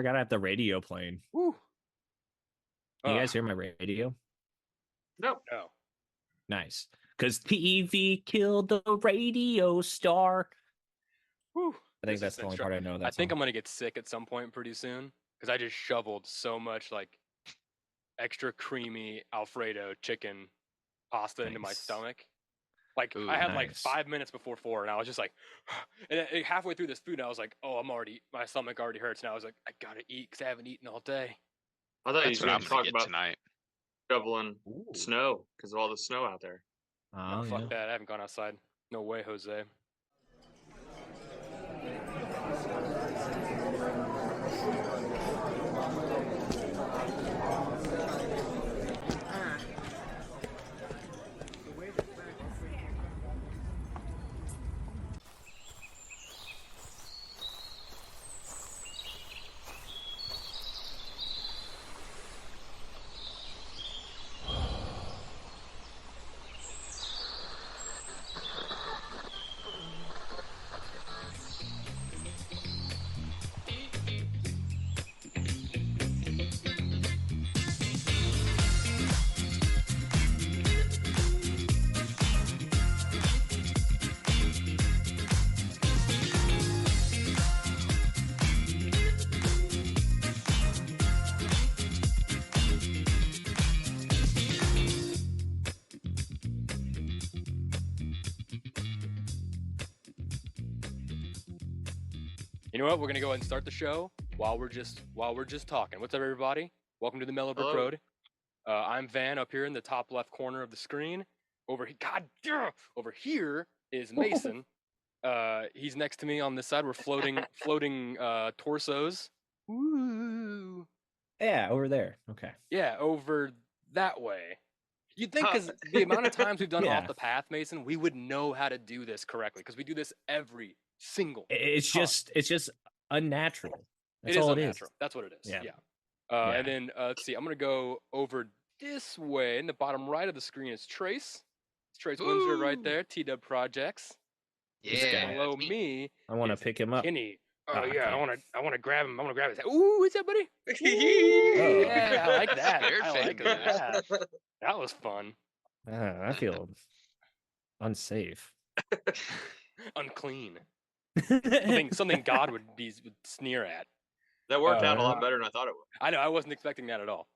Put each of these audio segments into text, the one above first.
forgot I have the radio playing. Woo. Can you guys hear my radio? No. Nice. Because TV killed the radio star. Woo. I think that's the only part I know. I think I'm gonna get sick at some point pretty soon because I just shoveled so much like extra creamy Alfredo chicken pasta into my stomach. Like I had like 5 minutes before 4, and I was just like, and halfway through this food, I was like, oh, my stomach already hurts, and I was like, I gotta eat because I haven't eaten all day. I thought you were going to talk about tonight. shoveling snow because of all the snow out there. Oh, fuck that! I haven't gone outside. No way, Jose. You know what? We're gonna go ahead and start the show while we're just talking. What's up, everybody? Welcome to the Mellow Brick Road. I'm Van up here in the top left corner of the screen. Over here is Mason. He's next to me on this side. We're floating torsos. Woo! Yeah, over there. Okay. Yeah, over that way. You'd think because the amount of times we've done Off the Path, Mason, we would know how to do this correctly because we do this every single. It's just unnatural. That's all unnatural. It is. That's what it is. Yeah. And then let's see. I'm gonna go over this way. In the bottom right of the screen is Trace. It's Trace Windsor right there. T-Dub Projects. Yeah. Below me. I want to pick him up. Kenny. Oh yeah. I want to grab him. I want to grab his head. Ooh, what's up, buddy? Yeah, I like that. I like that. That was fun. I feel unsafe. Unclean. Something God would sneer at. That worked out a lot better than I thought it would. I know. I wasn't expecting that at all.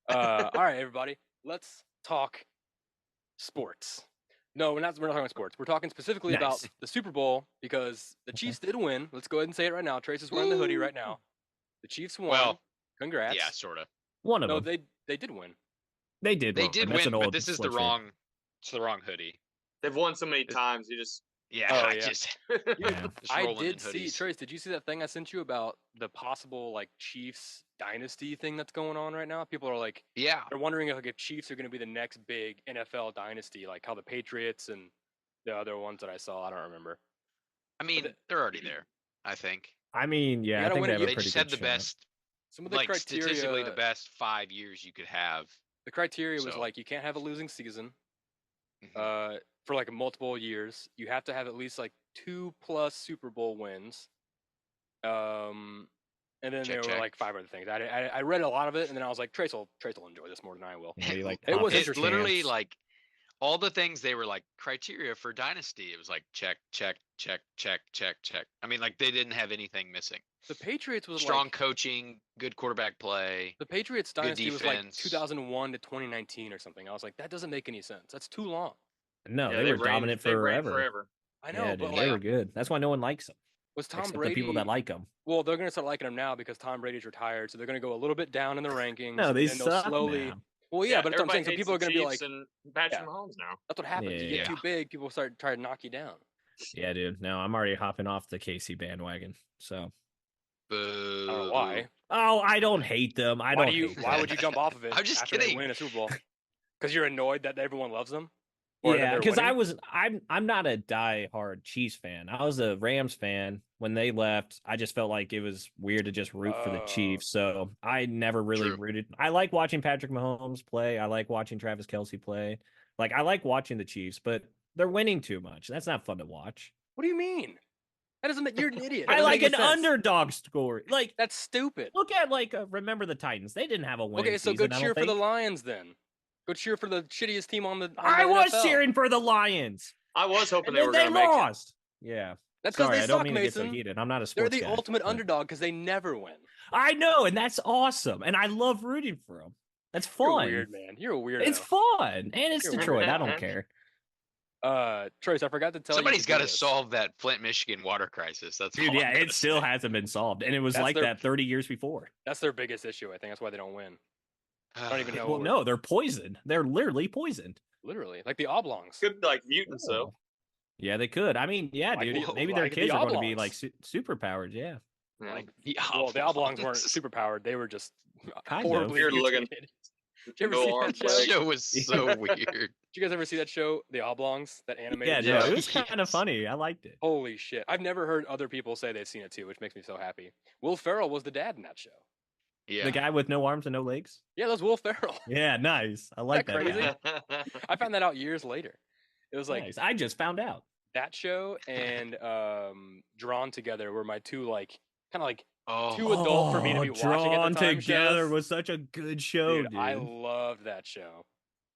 All right, everybody. Let's talk sports. No, we're not talking about sports. We're talking specifically about the Super Bowl because the Chiefs did win. Let's go ahead and say it right now. Trace is wearing the hoodie right now. The Chiefs won. Well, congrats. Yeah, sort of. One of them. No, they did win. They did. They did win, but this is the wrong hoodie. They've won so many times. You just I did see, Trace, did you see that thing I sent you about the possible like Chiefs dynasty thing that's going on right now? People are like, they're wondering if Chiefs are going to be the next big NFL dynasty, like how the Patriots and the other ones that I saw, I don't remember. I mean, they're already there, I think. I mean, yeah, I think they just had the best, some of the criteria, statistically the best 5 years you could have. The criteria was like, you can't have a losing season. For like multiple years, you have to have at least like 2+ Super Bowl wins. And then there were like 5 other things. I read a lot of it, and then I was like, Trace will enjoy this more than I will. Yeah, like it was interesting. Literally like all the things they were like criteria for dynasty. It was like check, check, check, check, check, check. I mean, like they didn't have anything missing. The Patriots was strong coaching, good quarterback play. The Patriots dynasty was like 2001 to 2019 or something. I was like, that doesn't make any sense. That's too long. No, they were dominant forever. I know, but they were good. That's why no one likes them. Was Tom Brady? The people that like them. Well, they're going to start liking him now because Tom Brady's retired, so they're going to go a little bit down in the rankings. No, they suck slowly. Now. Well, yeah, but that's what I'm saying. So people are going to be like, Patrick Mahomes now. That's what happens. You get too big, people start trying to knock you down. Yeah, dude. No, I'm already hopping off the KC bandwagon. So. I don't know why. Oh, I don't hate them. Why would you jump off of it? I'm just kidding. They win a Super Bowl because you're annoyed that everyone loves them. Yeah, because I'm not a die-hard Chiefs fan. I was a Rams fan when they left. I just felt like it was weird to just root for the Chiefs, so I never really rooted. I like watching Patrick Mahomes play. I like watching Travis Kelce play. Like I like watching the Chiefs, but they're winning too much. That's not fun to watch. What do you mean? That doesn't make you're an idiot. I That doesn't like make an any sense. underdog story. Like, That's stupid. look at Remember the Titans. They didn't have a winning Okay, so season. go I cheer don't for the think. Lions then. Go cheer for the shittiest team on the I was NFL. cheering for the Lions, I was hoping and they then were they going to make it. lost. Yeah, That's because sorry, they I don't suck, mean to get so Mason. heated. I'm not a They're sports the guy, ultimate but underdog because they never win. I know, and that's awesome, and I love rooting for them. That's You're fun. weird, man. You're a weirdo. It's fun, and it's You're Detroit. weird. I don't care. Trace, I forgot to tell Somebody's you. got to solve that Flint, Michigan water crisis. That's Dude, all yeah, I'm gonna it still say. hasn't been solved, and it was That's like their- that 30 years before. That's their biggest issue. I think that's why they don't win. I don't even know. Well, no, they're poisoned. They're literally poisoned. Literally, like the oblongs. Good, like mutants, though. Yeah, they could. I mean, yeah, Like dude. the- Maybe like their the kids are going to be oblongs. like superpowered. Yeah, Yeah. Like, The well, the oblongs weren't oblongs. super powered. They were just Kind of. horribly Weird looking. mutated. Did you ever No see arms, that That show? legs. show was so weird. Did you guys ever see that show, The Oblongs, that yeah, animated no, show? it was kind of Yes. funny. I liked it. Holy shit. I've never heard other people say they've seen it too, which makes me so happy. Will Ferrell was the dad in that show. Yeah. The guy with no arms and no legs. Yeah, that was Will Ferrell. Yeah, nice. I like that. crazy? Guy. I found that out years later. It was like Nice. I just found out. that show and Drawn Together were my two like kind of like Oh, too adult for me to be watching at the Drawn time Together shows. was such a good show, Dude, dude. I loved that show.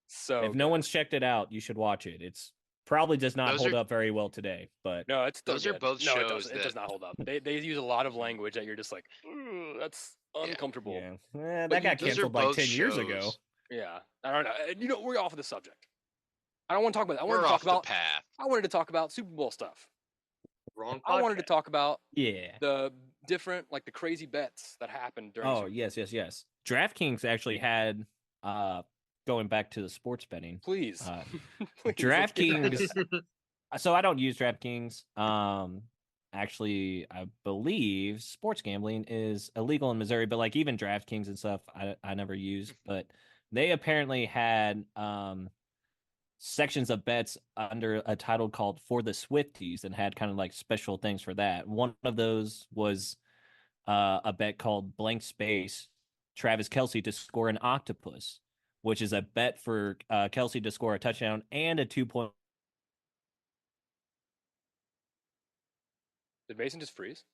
So If no good. one's checked it out, you should watch it. It's probably does not Those hold are- up very well today, but No, it's still Those are good. both no, it shows doesn't. It does that- not hold up. They use a lot of language that you're just like, "Ooh, that's uncomfortable. yeah, But that got those are canceled like both 10 years ago. shows. Yeah, I don't know. We're off of the subject. I don't want to talk about that. I wanted We're to off talk about. the path. I wanted to talk about Super Bowl stuff. Wrong. I wanted to podcast. talk about Yeah. the different, like the crazy bets that happened during. Oh, Super yes. DraftKings actually had going back to the sports betting. Please. Uh, Please, DraftKings. So I don't use DraftKings. Actually, I believe sports gambling is illegal in Missouri, but like even DraftKings and stuff, I never used. But they apparently had sections of bets under a title called For the Swifties and had kind of like special things for that. One of those was a bet called Blank Space, Travis Kelce to score an octopus, which is a bet for Kelce to score a touchdown and a 2-point. Did Mason just freeze?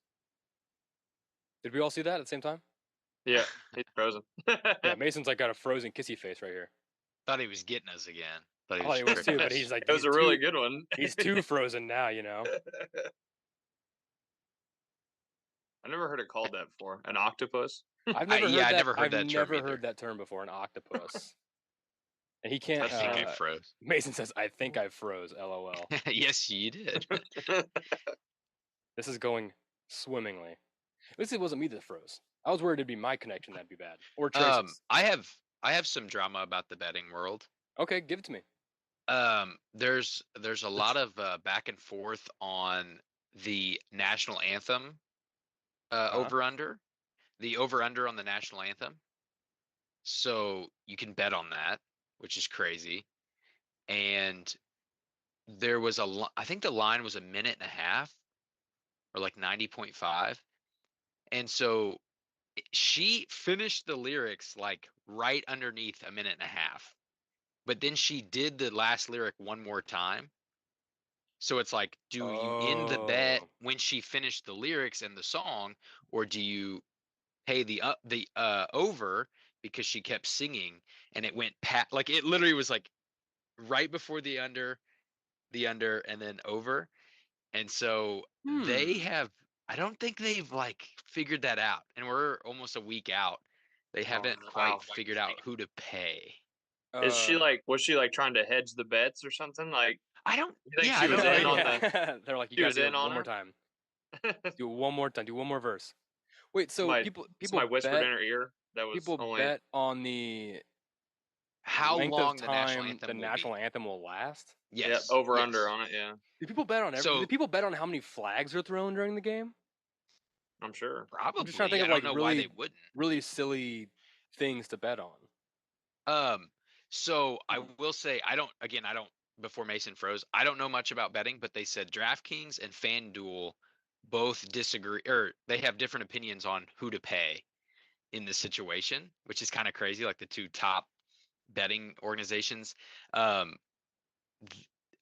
Did we all see that at the same time? Yeah, he's frozen. Yeah, Mason's like got a frozen kissy face right here. Thought he was getting us again. I thought he was too, but he's like, It was he's a really too- good one. He's too frozen now, you know. I never heard it called that before. An octopus. I've never heard yeah, I that. never heard I've that term never either. heard that term before. An octopus. And he can't. I think I froze. Mason says, "I think I froze." LOL. Yes, you did. This is going swimmingly. At least it wasn't me that froze. I was worried it'd be my connection that'd be bad, or Tracy's. I have some drama about the betting world. Okay, give it to me. There's a lot of back and forth on the national anthem over under, the over under on the national anthem. So you can bet on that, which is crazy. And there was I think the line was a minute and a half, or like 90.5. And so she finished the lyrics like right underneath a minute and a half. But then she did the last lyric one more time. So it's like, do you end the bet Oh. when she finished the lyrics and the song, or do you pay the over because she kept singing and it went like it literally was like right before the under, and then over. And so they have, I don't think they've like figured that out. And we're almost a week out. They haven't quite wow. figured out who to pay. Is she like? Was she like trying to hedge the bets or something? Like, I don't. You think Yeah, she I was don't in know. on Yeah. They're like, you She gotta was do it in on one more her? time. Do it one more time. Do one more verse. Wait, so Somebody- people somebody whispered bet, in her ear. That was people only. bet on the How length long of the national time anthem the will national be. anthem will last. Yeah, Yes. over yes. under on it. Yeah, Do people bet on everything? So- Do people bet on how many flags are thrown during the game? I'm sure. Probably. just trying to think I of, don't like, know why really- they wouldn't. Really silly things to bet on. So I will say I don't. Before Mason froze, I don't know much about betting, but they said DraftKings and FanDuel both disagree, or they have different opinions on who to pay in this situation, which is kind of crazy. Like the two top betting organizations,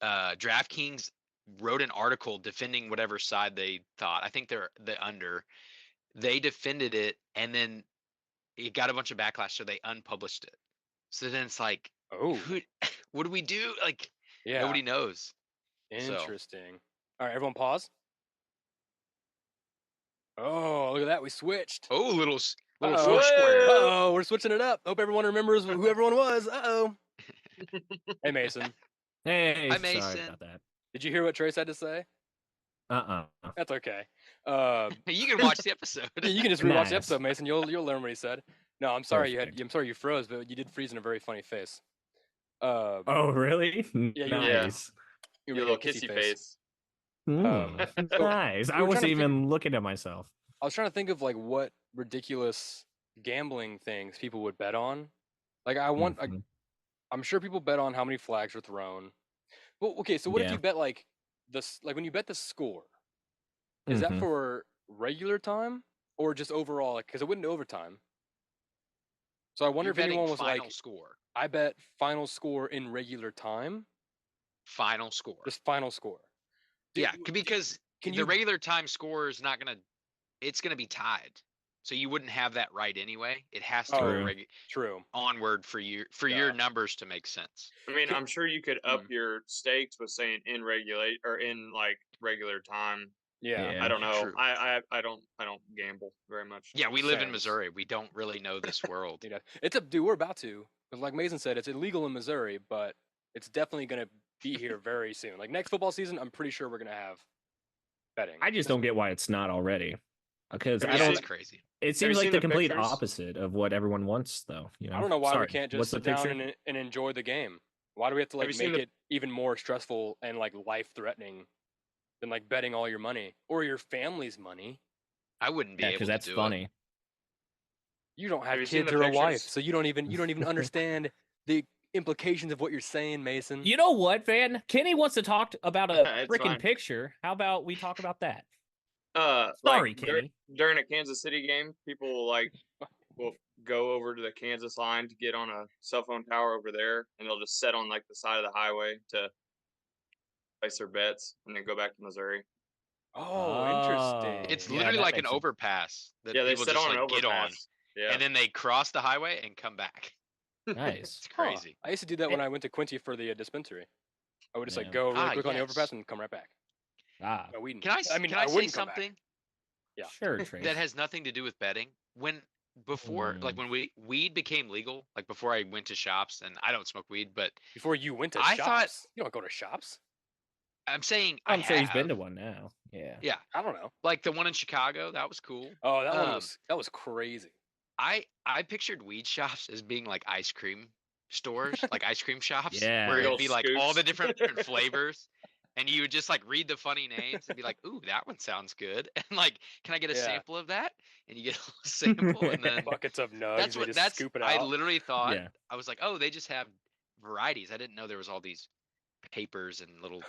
DraftKings wrote an article defending whatever side they thought. I think they're the under. They defended it, and then it got a bunch of backlash, so they unpublished it. So then it's like, what do we do? Like, nobody knows. Interesting. All right, everyone pause. Oh, look at that. We switched. Oh, little square. Oh, we're switching it up. Hope everyone remembers who everyone was. Uh-oh. Hey, Mason. Hey, Hi, Mason. Sorry about that. Did you hear what Trace had to say? That's okay. You can watch the episode. You can just rewatch the episode, Mason. You'll learn what he said. No, I'm sorry. I'm sorry you froze, but you did freeze in a very funny face. Oh, really? Yeah, nice. Your little kissy face. Nice. I wasn't even looking at myself. I was trying to think of like what ridiculous gambling things people would bet on. Like I'm sure people bet on how many flags are thrown. Well, okay, so what if you bet like this? Like when you bet the score, is that for regular time or just overall? Because it wouldn't overtime. So I wonder if anyone was like, score. I bet final score in regular time. Final score. Just final score. Because the regular time score is not gonna. It's gonna be tied, so you wouldn't have that right anyway. It has to go true onward for your numbers to make sense. I mean, I'm sure you could up your stakes with saying in regular time. Yeah. I don't know. True. I don't gamble very much. Yeah, we live in Missouri. We don't really know this world. Dude, we're about to. Because like Mason said, it's illegal in Missouri, but it's definitely gonna be here very soon. Like next football season, I'm pretty sure we're gonna have betting. I just don't get why it's not already. Because It's crazy. It seems like the complete opposite of what everyone wants, though. You know? I don't know why we can't just sit down and enjoy the game. Why do we have to like make it even more stressful and like life-threatening than like betting all your money or your family's money? I wouldn't be able to do it. Because that's funny. You don't have kids or a wife, so you don't even understand the implications of what you're saying, Mason. You know what, Van? Kenny wants to talk about a freaking picture. How about we talk about that? Sorry, Kenny. During a Kansas City game, people will go over to the Kansas line to get on a cell phone tower over there, and they'll just sit on like the side of the highway to place their bets, and then go back to Missouri. Oh, interesting. It's literally like an overpass that they people sit just on an overpass. get on, and then they cross the highway and come back. Nice. It's crazy. I used to do that when I went to Quincy for the dispensary. I would just go really quick on the overpass and come right back. Can I say something? Yeah, sure. Trace. That has nothing to do with betting. When weed became legal, like before I went to shops, and I don't smoke weed, but before you went to shops, thought you don't go to shops. I'm saying I'm sure he's been to one now. Yeah. I don't know. Like the one in Chicago, that was cool. Oh, that was crazy. I pictured weed shops as being like ice cream stores, like ice cream shops, Yeah. where it'd be like all the different flavors. And you would just like read the funny names and be like, "Ooh, that one sounds good." And like, "Can I get a sample of that?" And you get a sample, and then buckets of nugs. Scoop it out. I literally thought I was like, "Oh, they just have varieties." I didn't know there was all these papers and little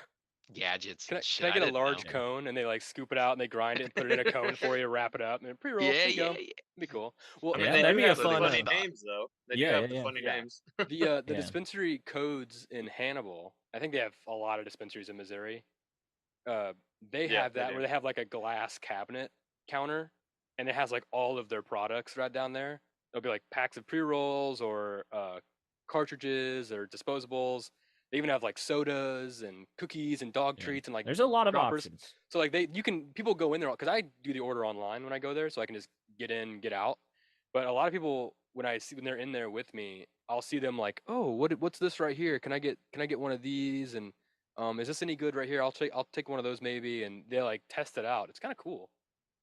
gadgets. Can I get a large cone? And they like scoop it out and they grind it and put it in a cone for you to wrap it up and pre-roll. Yeah. Be cool. Well, I mean, they do have funny names though. They do have funny names. The dispensary codes in Hannibal. I think they have a lot of dispensaries in Missouri. They have that where they have like a glass cabinet counter, and it has like all of their products right down there. There'll be like packs of pre-rolls or cartridges or disposables. They even have like sodas and cookies and dog treats and like there's a lot of options. So like people go in there because I do the order online when I go there, so I can just get in, get out. But a lot of people when they're in there with me, I'll see them like, oh, what's this right here? Can I get one of these? And is this any good right here? I'll take one of those maybe. And they like test it out. It's kind of cool.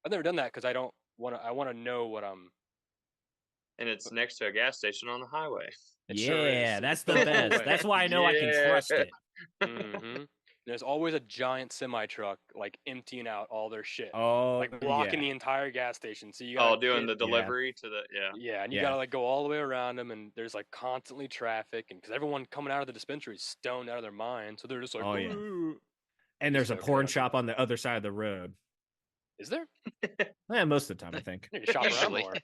I've never done that because I want to know what I'm. And it's next to a gas station on the highway. That's the best. That's why I know I can trust it. Mm-hmm. There's always a giant semi truck like emptying out all their shit. Oh, like blocking the entire gas station. So you doing the delivery to the and you gotta like go all the way around them, and there's like constantly traffic, and because everyone coming out of the dispensary is stoned out of their mind, so they're just like, And there's a porn shop on the other side of the road. Is there? Yeah, most of the time I think. I need to shop around more.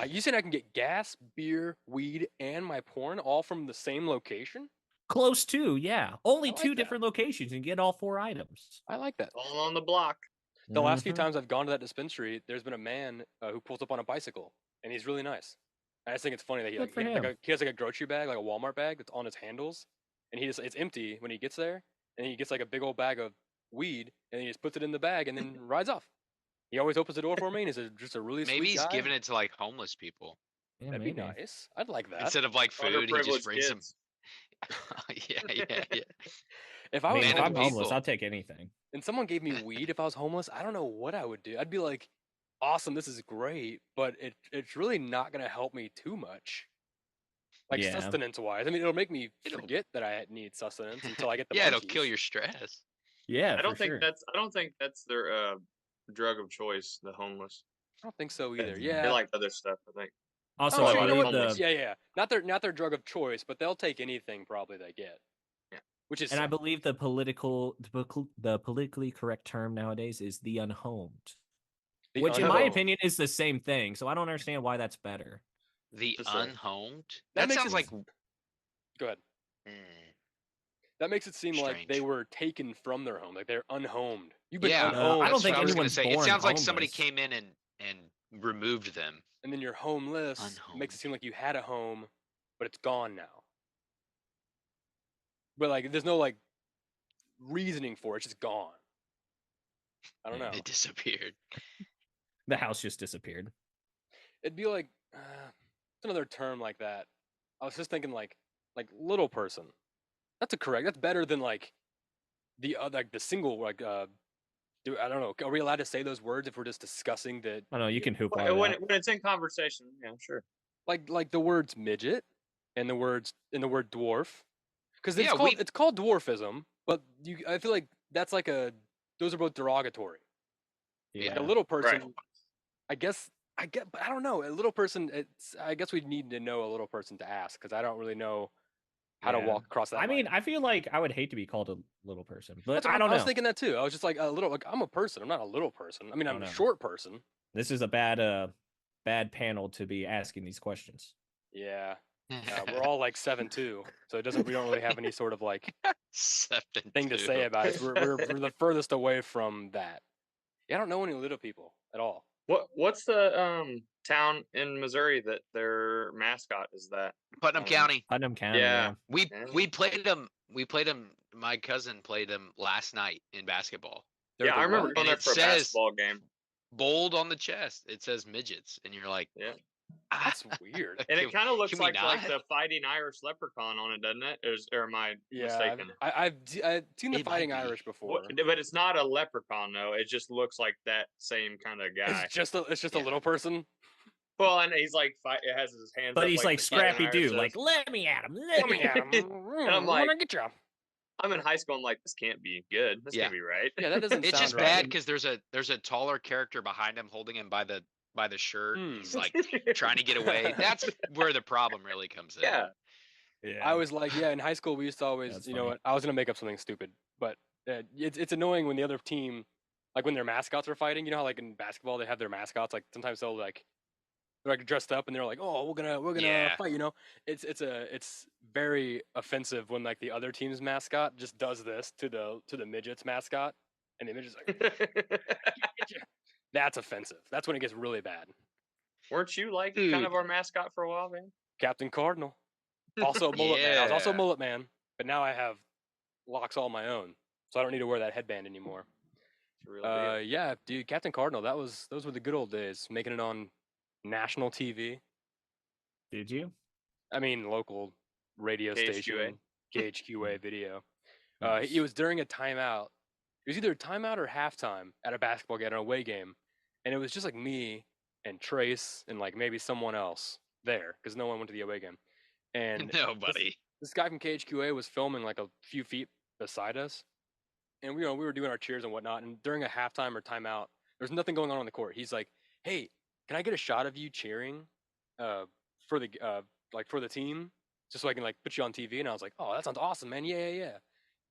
You said I can get gas, beer, weed, and my porn all from the same location? Close to, yeah. Only I like two that. different locations and get all 4 items. I like that. All on the block. The last few times I've gone to that dispensary, there's been a man who pulls up on a bicycle, and he's really nice. I just think it's funny that he has like a grocery bag, like a Walmart bag that's on his handles, and it's empty when he gets there, and he gets like a big old bag of weed, and he just puts it in the bag and then rides off. He always opens the door for me, and he's just a really Maybe sweet he's guy. giving it to like homeless people. Yeah, That'd be nice. I'd like that. Instead of like food, he just Underprivileged brings them. kids. Yeah. If I was if I'm homeless, homeless, I'll take anything. and someone gave me weed if I was homeless, I don't know what I would do. I'd be like, awesome, this is great, but it's really not gonna help me too much. Like sustenance wise. I mean, it'll make me forget that I need sustenance until I get the Yeah, munchies. it'll kill your stress. Yeah, I don't think that's their drug of choice, the homeless. I don't think so either. Yeah. They like other stuff, I think. Also, Oh, you know what? yeah. Not their drug of choice, but they'll take anything probably they get. Yeah. Which is and I believe the politically correct term nowadays is the unhomed. Which in my opinion is the same thing. So I don't understand why that's better. The unhomed? That sounds like Go ahead. That makes it seem like they were taken from their home, like they're unhomed. You've been unhomed. I don't think anyone's say. born It sounds like homeless. somebody came in and removed them. And then you're homeless. Makes it seem like you had a home, but it's gone now. But like there's no like reasoning for it, it's just gone. I don't know. It disappeared. The house just disappeared. It'd be like it's another term like that. I was just thinking like little person. That's better than like the single like I don't know. Are we allowed to say those words if we're just discussing the I don't know, you can hoop on when that. when it's in conversation, yeah, sure. Like the words midget and the word dwarf. Because Yeah, it's called dwarfism, but I feel like that's like those are both derogatory. Yeah. Like a little person, Right. I but I don't know. A little person, I guess we need to know a little person to ask because I don't really know how to walk across that. I mean, line. I feel like I would hate to be called a little person, but That's I don't know. I was thinking that too. I was just like a little, like I'm a person. I'm not a little person. I mean, I'm a short person. This is a bad panel to be asking these questions. Yeah. We're all like 7'2", so we don't really have any sort of like thing to say about it. We're the furthest away from that. Yeah, I don't know any little people at all. What's the town in Missouri that their mascot is that? Putnam County. Putnam County. Yeah. We played them. We played them. My cousin played them last night in basketball. Yeah, I remember going there for a basketball game. Bold on the chest. It says midgets, and you're like, yeah. That's weird. And it kind of looks like the fighting Irish leprechaun on it, doesn't it? Or am I mistaken? I've seen the fighting Irish before. But it's not a leprechaun though. It just looks like that same kind of guy. It's just a little person. Well, and he's like it has his hands. But up he's like Scrappy Doo, like let me at him. And I'm like, get you. I'm in high school. I'm like, this can't be good. This can't be right. Yeah, that doesn't. It's sound just right. bad because there's a taller character behind him holding him by the shirt. He's like trying to get away. That's where the problem really comes in. Yeah. I was like, in high school we used to always, That's know funny. what? I was gonna make up something stupid, but it's annoying when the other team, like when their mascots are fighting. You know how like in basketball they have their mascots. Like sometimes they're like dressed up and they're like, oh, we're gonna fight. You know, it's very offensive when like the other team's mascot just does this to the midget's mascot, and the midget's like, that's offensive. That's when it gets really bad. Weren't you like kind of our mascot for a while, man? Captain Cardinal, also mullet man. I was also mullet man, but now I have locks all my own, so I don't need to wear that headband anymore. Yeah, dude, Captain Cardinal. Those were the good old days, making it on national TV. Did you? I mean, local radio station, KHQA video. Nice. It was during a timeout. It was either timeout or halftime at a basketball game, an away game, and it was just like me and Trace and like maybe someone else there because no one went to the away game. And nobody. This guy from KHQA was filming like a few feet beside us, and we were doing our cheers and whatnot. And during a halftime or timeout, there's nothing going on the court. He's like, "Hey, can I get a shot of you cheering for the team, just so I can like put you on TV?" And I was like, "Oh, that sounds awesome, man! Yeah."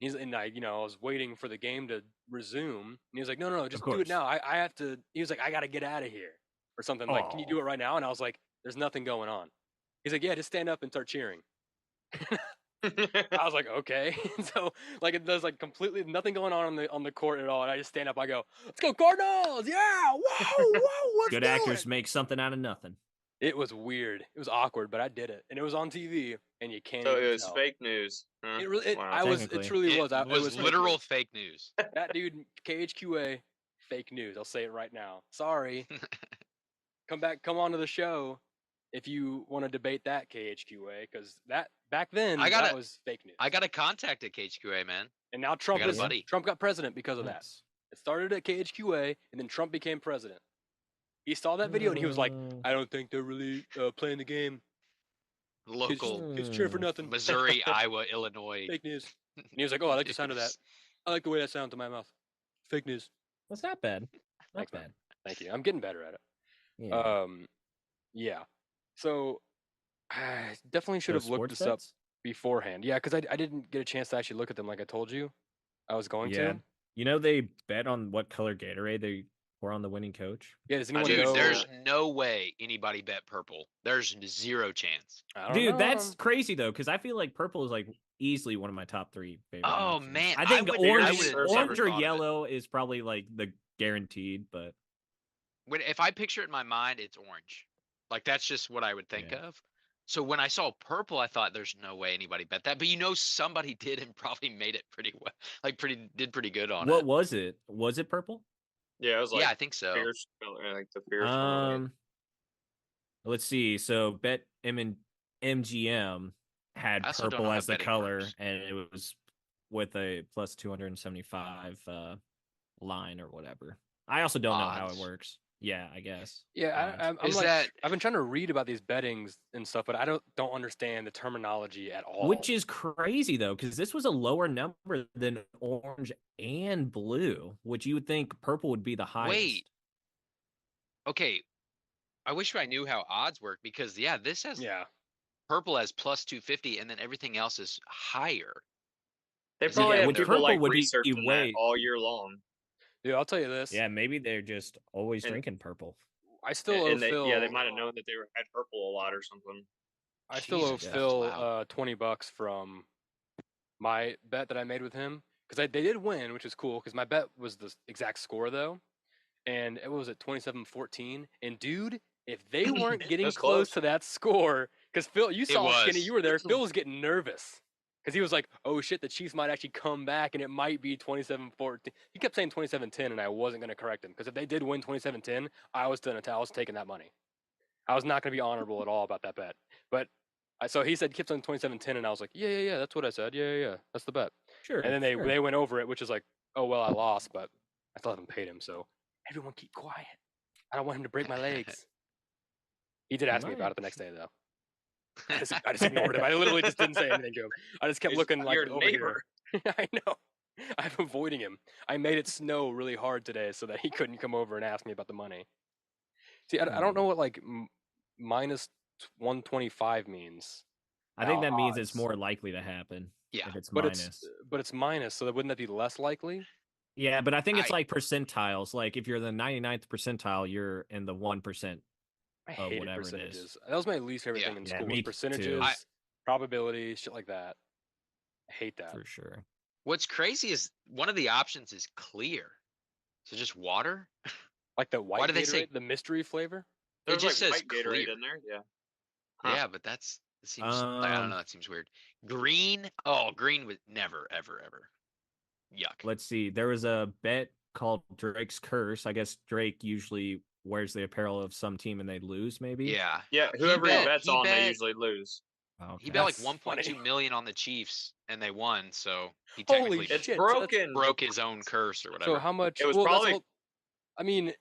I was waiting for the game to resume, and he was like, "No, just do it now. I have to." He was like, "I got to get out of here," or something. Like, "Can you do it right now?" And I was like, "There's nothing going on." He's like, "Yeah, just stand up and start cheering." I was like, okay. So like there's like completely nothing going on the court at all, and I just stand up. I go, "Let's go Cardinals! Yeah! Whoa! Let's Good do actors it!" make something out of nothing. It was weird. It was awkward, but I did it, and it was on TV, and you can't. So even it was tell. fake news. Huh? It really. Wow. I was. It Technically. truly It was. It was fake literal news. fake news. That dude, KHQA, fake news. I'll say it right now. Sorry. Come on to the show if you want to debate that, KHQA, because that back then that was fake news. I got a contact at KHQA, man. And now Trump got president because of that. Nice. It started at KHQA, and then Trump became president. He saw that video and he was like, "I don't think they're really playing the game. Local, Kids cheer for nothing. Missouri, Iowa, Illinois. Fake news." And he was like, "Oh, I like the sound of that. I like the way that sounds in my mouth. Fake news." That's not bad. Not Thanks, man. bad. Thank you. I'm getting better at it. Yeah. Yeah. So I definitely should have looked this up beforehand. Yeah, because I didn't get a chance to actually look at them like I told you I was going to. You know they bet on what color Gatorade they pour on the winning coach? Yeah, does anyone Dude, know? there's no way anybody bet purple. There's zero chance. Dude, that's crazy though, because I feel like purple is like easily one of my top 3 favorite. Oh options. man, I think orange or thought yellow is probably like the guaranteed, but if I picture it in my mind, it's orange. Like that's just what I would think of. So when I saw purple, I thought there's no way anybody bet that. But somebody did and probably made it pretty well. Like did pretty good on it. What was it? Was it purple? Yeah, it was like I think so. Fierce color, like the fierce one. Let's see. So Bet MGM had purple as the color, and it was with a plus 275 line or whatever. I also don't know how it works. Yeah, I guess. Yeah, I've been trying to read about these bettings and stuff, but I don't understand the terminology at all. Which is crazy though, because this was a lower number than orange and blue, which you would think purple would be the highest. Wait. Okay. I wish I knew how odds work because this has purple as plus 250, and then everything else is higher. They probably have people like researching that all year long. Yeah, I'll tell you this. Yeah, maybe they're just always drinking purple. I still owe Phil. They might have known that they had purple a lot or something. I still owe Phil $20 from my bet that I made with him because they did win, which is cool. Because my bet was the exact score though, and it was at 27-14. And dude, if they weren't getting close to that score, because Phil, you saw Skinny, you were there. Phil was getting nervous. Because he was like, "Oh shit, the Chiefs might actually come back, and it might be 27-14." He kept saying 27-10, and I wasn't going to correct him because if they did win 27-10, I was taking that money. I was not going to be honorable at all about that bet. But so he said, kept saying 27-10, and I was like, "Yeah, that's what I said. Yeah, that's the bet." Sure. And then they went over it, which is like, "Oh well, I lost, but I still haven't paid him, so everyone keep quiet. I don't want him to break my legs." He did ask me about it the next day, though. I just ignored him. I literally just didn't say anything to him. I just kept looking like over here. I know. I'm avoiding him. I made it snow really hard today so that he couldn't come over and ask me about the money. See, I don't know what like minus 125 means. I think that means it's more likely to happen. Yeah, if it's minus. But it's minus, so wouldn't that be less likely? Yeah, but I think it's like percentiles. Like if you're the 99th percentile, you're in the 1%. I hate percentages. That was my least favorite thing in school. Percentages, probabilities, shit like that. I hate that. For sure. What's crazy is one of the options is clear. So just water? Like the white Gatorade, they say the mystery flavor? It just says white Gatorade in there, yeah. Yeah, but it seems I don't know, that seems weird. Green? Oh, green would never, ever, ever. Yuck. Let's see. There was a bet called Drake's Curse. I guess Drake usually wears the apparel of some team and they lose, maybe. Yeah. Whoever he bets on, they usually lose. Okay. He bet like 1.2 million on the Chiefs and they won, so he technically broke his own curse or whatever. So how much? It was probably. I mean,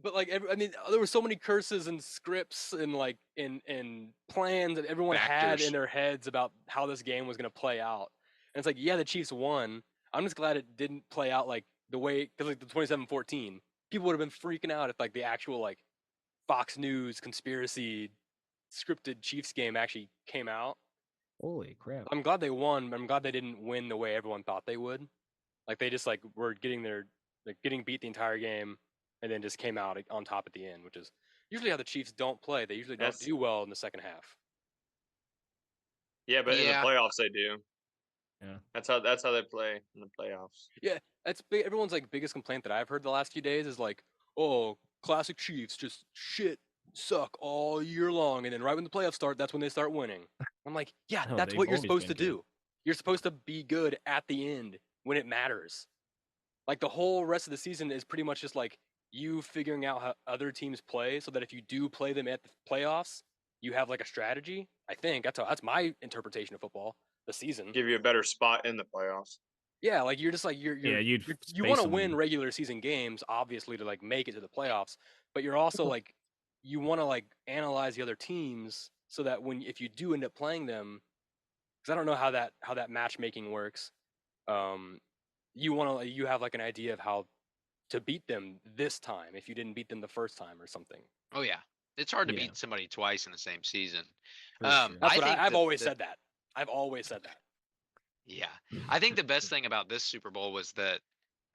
but like there were so many curses and scripts and like in plans that everyone had in their heads about how this game was going to play out. And it's like, yeah, the Chiefs won. I'm just glad it didn't play out like the way, because like the 27-14. People would have been freaking out if like the actual like Fox News conspiracy scripted Chiefs game actually came out. Holy crap. I'm glad they won, but I'm glad they didn't win the way everyone thought they would. Like they just like were getting beat the entire game and then just came out on top at the end, which is usually how the Chiefs don't play. They usually don't do well in the second half. Yeah, but in the Yeah. playoffs they do. Yeah. That's how they play in the playoffs. Yeah, that's big. Everyone's like biggest complaint that I've heard the last few days is like, oh, classic Chiefs just shit suck all year long, and then right when the playoffs start, that's when they start winning. I'm like, yeah, No, that's they've what you're always supposed to been good. do. You're supposed to be good at the end when it matters. Like the whole rest of the season is pretty much just like you figuring out how other teams play, so that if you do play them at the playoffs, you have like a strategy. I think that's my interpretation of football. The season. Give you a better spot in the playoffs. Yeah, like you're just like you want to win regular season games, obviously, to like make it to the playoffs. But you're also like you want to like analyze the other teams so that if you do end up playing them, because I don't know how that matchmaking works. You have like an idea of how to beat them this time if you didn't beat them the first time or something. Oh yeah, it's hard to beat somebody twice in the same season. That's what I've always said that. I've always said that. Yeah, I think the best thing about this Super Bowl was that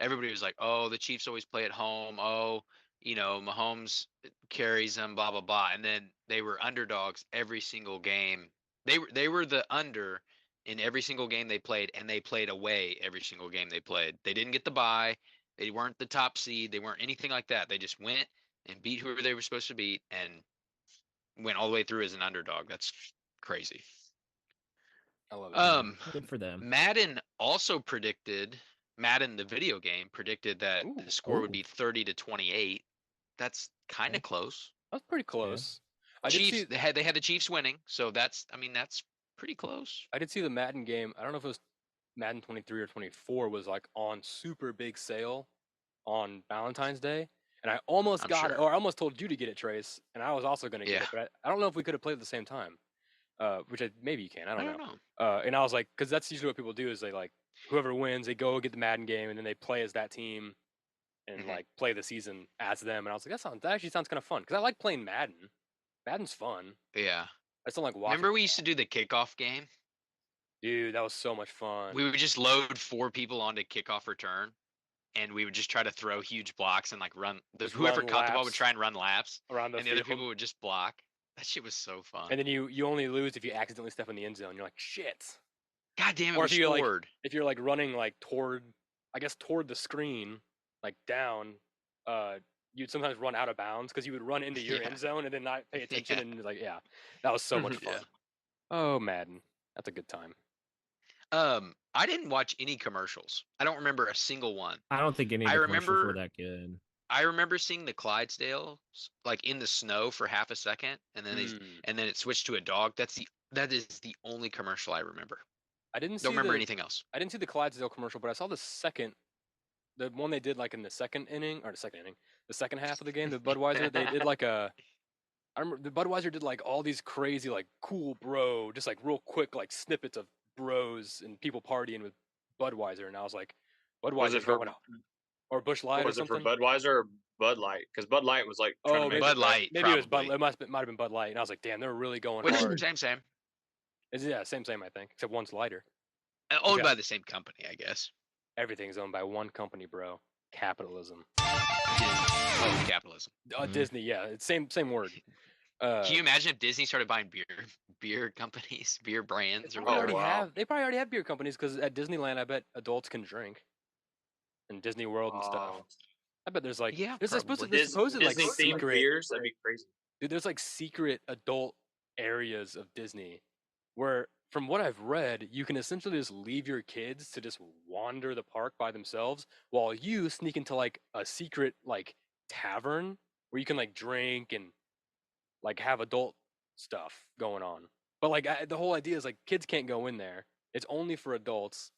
everybody was like, "Oh, the Chiefs always play at home. Oh, Mahomes carries them, blah blah blah." And then they were underdogs every single game. They were the under in every single game they played, and they played away every single game they played. They didn't get the bye. They weren't the top seed. They weren't anything like that. They just went and beat whoever they were supposed to beat and went all the way through as an underdog. That's crazy. I love it. Good for them. Madden the video game predicted that the score would be 30-28. That's kind of close. That's pretty close. Yeah. They had the Chiefs winning, so that's pretty close. I did see the Madden game. I don't know if it was Madden 23 or 24 was like on super big sale on Valentine's Day, and I almost got it, or I almost told you to get it, Trace, and I was also going to get it, but I don't know if we could have played at the same time. Which maybe you can. I don't know. And I was like, because that's usually what people do is they like whoever wins, they go get the Madden game, and then they play as that team, and like play the season as them. And I was like, that actually sounds kind of fun because I like playing Madden. Madden's fun. Yeah. I still like watching. Remember we used to do the kickoff game? Dude, that was so much fun. We would just load 4 people onto kickoff return, and we would just try to throw huge blocks and like run. Whoever caught the ball would try and run laps around and the other people would just block. That shit was so fun. And then you only lose if you accidentally step in the end zone. You're like, shit. God damn it, or we scored. If you're like running like toward the screen, like down, you'd sometimes run out of bounds because you would run into your end zone and then not pay attention and like, that was so much fun. Oh, Madden. That's a good time. I didn't watch any commercials. I don't remember a single one. I don't think any of the commercials were that good. I remember seeing the Clydesdales like in the snow for half a second, and then it switched to a dog. That is the only commercial I remember. I don't remember anything else. I didn't see the Clydesdale commercial, but I saw the one they did like in the second half of the game. The Budweiser, they did like I remember the Budweiser did like all these crazy like cool bro, just like real quick like snippets of bros and people partying with Budweiser, and I was like, Budweiser going out. Or Busch Light or something? Was it for Budweiser or Bud Light? Because Bud Light was like Bud Light. Maybe it was Bud. It might have been Bud Light, and I was like, damn, they're really going hard. Same. Same, I think, except one's lighter. Owned by the same company, I guess. Everything's owned by one company, bro. Capitalism. Capitalism. Disney, yeah, it's same word. Can you imagine if Disney started buying beer companies, beer brands? They probably already have beer companies because at Disneyland, I bet adults can drink. And Disney World and stuff. I bet there's like there's supposed like secret beers. That'd be crazy. Dude, there's like secret adult areas of Disney where, from what I've read, you can essentially just leave your kids to just wander the park by themselves while you sneak into like a secret like tavern where you can like drink and like have adult stuff going on. But like the whole idea is like kids can't go in there. It's only for adults,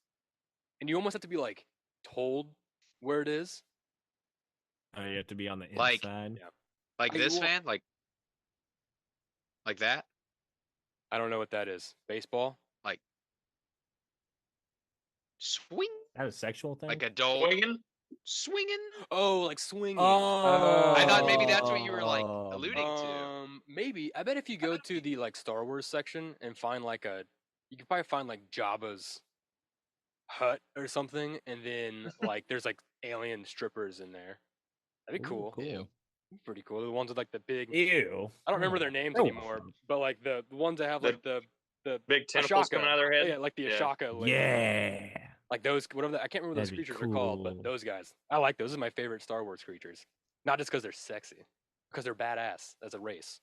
and you almost have to be like told where it is. Oh, you have to be on the like, inside. Like this, fan? Like that? I don't know what that is. Baseball? Like swing? That a sexual thing? Like adult swinging? Oh, like swinging. Oh, I thought maybe that's what you were like alluding to. Maybe. I bet if you go to the like Star Wars section and find like you could probably find like Jabba's hut or something, and then like there's like alien strippers in there. That'd be cool. Ew. Pretty cool. The ones with like the big. Ew. I don't remember their names anymore, but like the ones that have like the the big tentacles Ashaka. coming out of their head. Yeah, like the Ashaka. Lady. Yeah. Like those, whatever. I can't remember what those That'd be creatures are called, but cool. those guys. I like those. Those are my favorite Star Wars creatures. Not just because they're sexy, because they're badass as a race.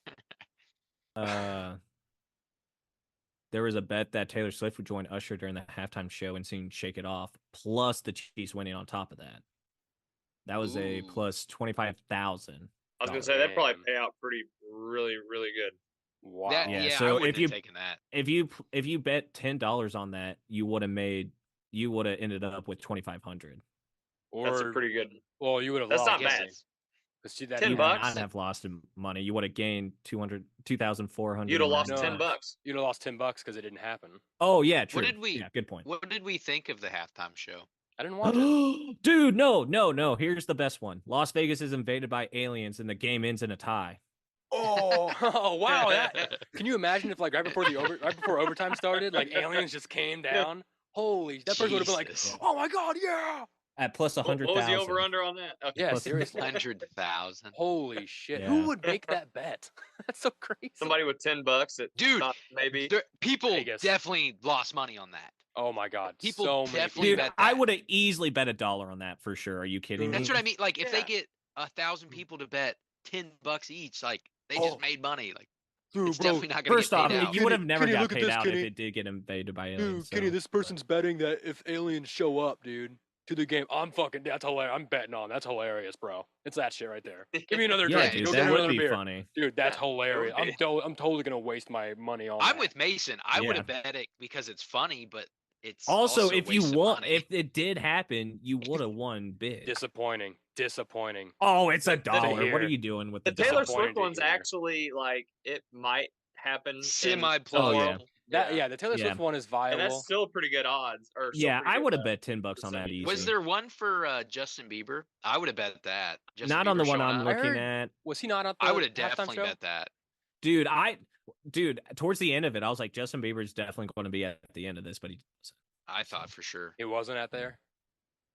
There was a bet that Taylor Swift would join Usher during the halftime show and sing "Shake It Off," plus the Chiefs winning on top of that. That was a plus 25,000. I was gonna say that'd probably pay out really good. Wow. Yeah, I so wouldn't if you have taken that. if you bet $10 on that, you would have ended up with 2,500. That's a pretty good. Well, you would have. That's lost not bad. That $10 You would bucks? not have lost money. You would have gained 2,400. You'd have lost No. $10. You'd have lost $10 because it didn't happen. Oh yeah, true. What did we? Yeah, good point. What did we think of the halftime show? I didn't watch it. Dude, no. Here's the best one. Las Vegas is invaded by aliens and the game ends in a tie. Oh, wow! Can you imagine if like right before overtime started, like aliens just came down? Holy, that person would have been like, Jesus. "Oh my god, yeah!" At plus 100,000. What was the over under on that? Okay. Yeah, Plus seriously. 100,000. Holy shit! Yeah. Who would make that bet? That's so crazy. Somebody with $10 that Dude, maybe. People Vegas. definitely lost money on that. Oh my god! People so many definitely Dude, bet I that. would have easily bet $1 on that for sure. Are you kidding me? That's what I mean. Like, if they Yeah. get 1,000 people to bet $10 each, like they just made money. Like, Dude, it's bro, definitely not going to First get off, paid out. you would have never Kenny, got look at paid this, out Kenny. if it did get invaded by aliens. Dude, Kenny, so- this person's betting that if aliens show up, dude, to the game, that's hilarious. I'm betting on that's hilarious, bro. It's that shit right there. Give me another Yeah, drink. dude, Go that get me would another be beer. funny. Dude, that's Yeah, hilarious. it would I'm totally gonna waste my money on. I'm that. with Mason. I would Yeah. have bet it because it's funny, but it's Also, a if you waste of won, money. if it did happen, you would have won big. Disappointing. Oh, it's $1. here. What are you doing with The the Taylor disappointing Swift to one's hear. actually like it might happen. Semi-plausible. The Taylor Swift one is And viable. that's still pretty good odds. Or still Yeah, pretty I good, would have bet $10 on that percentage. easy. Was there one for Justin Bieber? I would have bet that. Justin Not on the Bieber one showing I'm up. looking heard- at, Was he not at the I would have halftime definitely show? bet that. dude. Towards the end of it, I was like, Justin Bieber's definitely going to be at the end of this, but I thought for sure. He wasn't at there.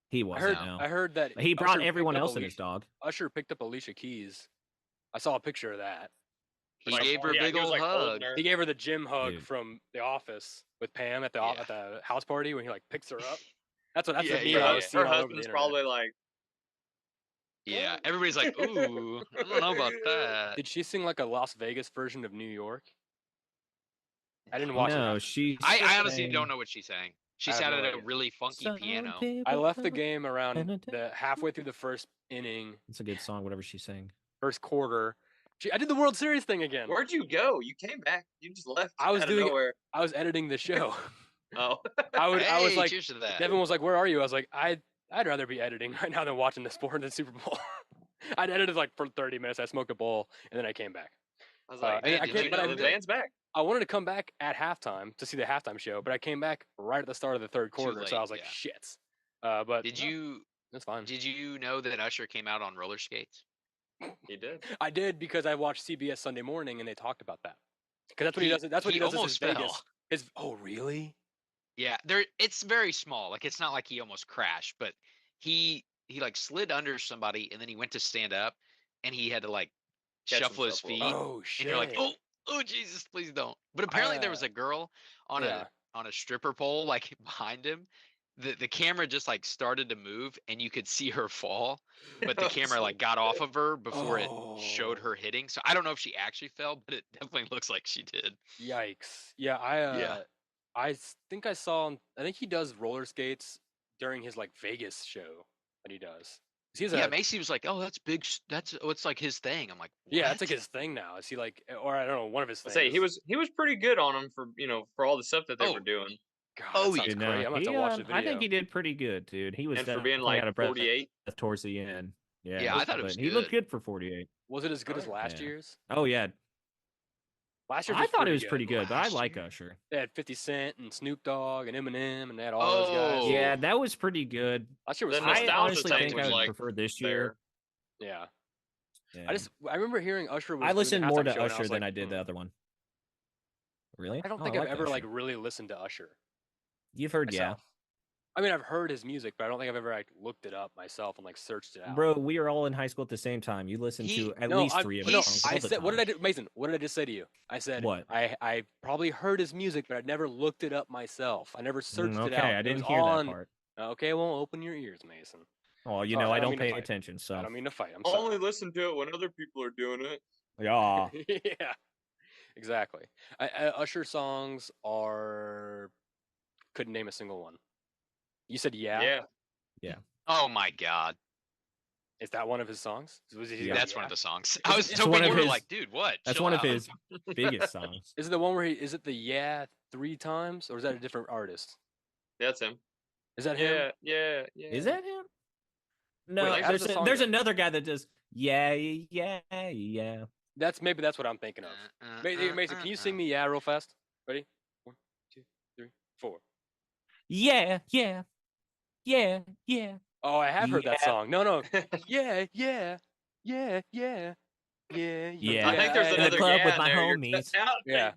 he I wasn't. heard. No. I heard that He brought Usher everyone picked up else in his dog. Usher picked up Alicia Keys. I saw a picture of that. He Like, gave her a yeah, big he was, old like, holding hug. her. He gave her the gym hug Dude. from The Office with Pam at the Yeah. at the house party when he like picks her up. That's Yeah, the meme yeah, I yeah. was seeing Her all over the husband's internet. probably like, Yeah, everybody's like, ooh, I don't know about that. Did she sing like a Las Vegas version of New York? I didn't watch No, it. she. I honestly don't know what she's saying. She I have sounded no like a idea. really funky piano. I left the game around the halfway through the first inning, It's a good song, whatever she's saying. first quarter. I did the World Series thing again. where'd you go? You came back. You just left. I was out of doing- nowhere. I was editing the show. Oh, I was Hey, like, cheers to that. Devin was like, "Where are you?" I was like, I'd rather be editing right now than watching the sport in the Super Bowl." I'd edited like for 30 minutes. I smoked a bowl and then I came back. I was like, I man, did did you you know know that- the band's back? I wanted to come back at halftime to see the halftime show, but I came back right at the start of the third Too quarter, so I late, was like, yeah. "Shit." But Did you That's fine. did you know that Usher came out on roller skates? He did. I did because I watched CBS Sunday Morning and they talked about that. Because that's what he does. That's what he he does. almost in fell. Vegas. Oh, really? Yeah, it's very small. Like it's not like he almost crashed, but he like slid under somebody and then he went to stand up and he had to like Catch shuffle his himself feet. up. Oh shit! And you're like, oh Jesus, please don't. But apparently there was a girl on yeah. a stripper pole like behind him. The camera just like started to move and you could see her fall, but the camera like got off of her before it showed her hitting. So I don't know if she actually fell, but it definitely looks like she did. Yikes! Yeah, I think I saw him. I think he does roller skates during his like Vegas show that he does. He's Yeah, Macy was like, "Oh, that's big. It's like his thing." I'm like, yeah, it's "What?" like his thing now. Is he like, or I don't know, one of his I things. say he was pretty good on him for for all the stuff that they Oh. were doing, God, Oh, that sounds yeah. No, great. I'm gonna have to watch the video. I think he did pretty good, dude. He was and for being definitely like out of breath 48. towards the end. Yeah, Yeah, I thought it but was he looked good. good for 48. Was it as good as Alright. last Yeah. year's? Oh yeah, Last year's I thought it was good. pretty good, but I Last like year. Usher. They had 50 Cent and Snoop Dogg and Eminem, and they had all those guys. Oh. Yeah, that was pretty good. Last year was The fun. I nostalgia honestly thing think was, I would like, prefer this year. Yeah. Yeah. I remember hearing Usher was I doing the listened more halftime to show, and I Usher was than like, I did the other one. Really? I don't Oh, think I I've like ever Usher. like really listened to Usher You've heard, myself. I mean, I've heard his music, but I don't think I've ever like looked it up myself and like searched it out. Bro, we are all in high school at the same time. You listen to at least 3 of his songs. I said, what did I do, Mason? What did I just say to you? I said, what? I probably heard his music, but I never looked it up myself. I never searched it out. Okay, I didn't hear that part. Okay, well, open your ears, Mason. Well, you know, I don't pay attention, so I don't mean to fight. I'll only listen to it when other people are doing it. Yeah. Yeah, exactly. Usher songs are couldn't name a single one. You said Yeah. Oh my God. Is that one of his songs? That's one of the songs. I was hoping you were like, dude, what? That's one of his biggest songs. Is it the one where is it the yeah 3 times, or is that a different artist? That's him. Is that him? Yeah. Is that him? No, Wait, there's another guy that does yeah. That's what I'm thinking of. Mason, can you sing me yeah real fast? Ready? 1, 2, 3, 4. Yeah. Oh, I have heard that song. No. Yeah. Yeah. I think there's in another the club yeah with my there. homies. Yeah.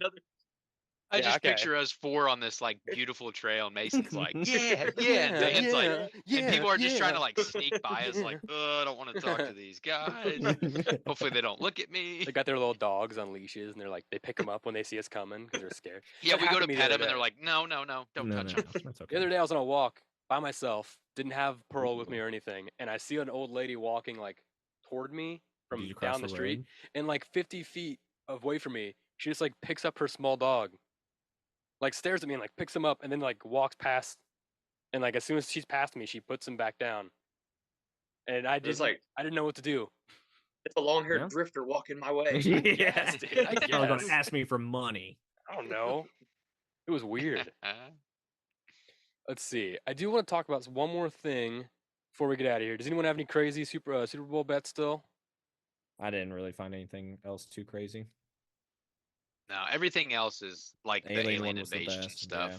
I just picture us 4 on this like beautiful trail, and Mason's like, yeah, and Dan's like, and people are just trying to like sneak by us, like, I don't want to talk to these guys. Hopefully they don't look at me. They got their little dogs on leashes, and they're like, they pick them up when they see us coming because they're scared. Yeah, we go to pet them, and they're like, no, don't touch them. That's okay. The other day I was on a walk by myself, didn't have Pearl with me or anything, and I see an old lady walking like toward me from down the street, and like 50 feet away from me, she just like picks up her small dog, like stares at me and like picks him up, and then like walks past, and like as soon as she's past me, she puts him back down. And I didn't know what to do. It's a long-haired drifter walking my way. Yes, dude. I guess. Going to ask me for money. I don't know. It was weird. Let's see. I do want to talk about one more thing before we get out of here. Does anyone have any crazy Super Bowl bets still? I didn't really find anything else too crazy. No, everything else is like the alien invasion stuff. Yeah.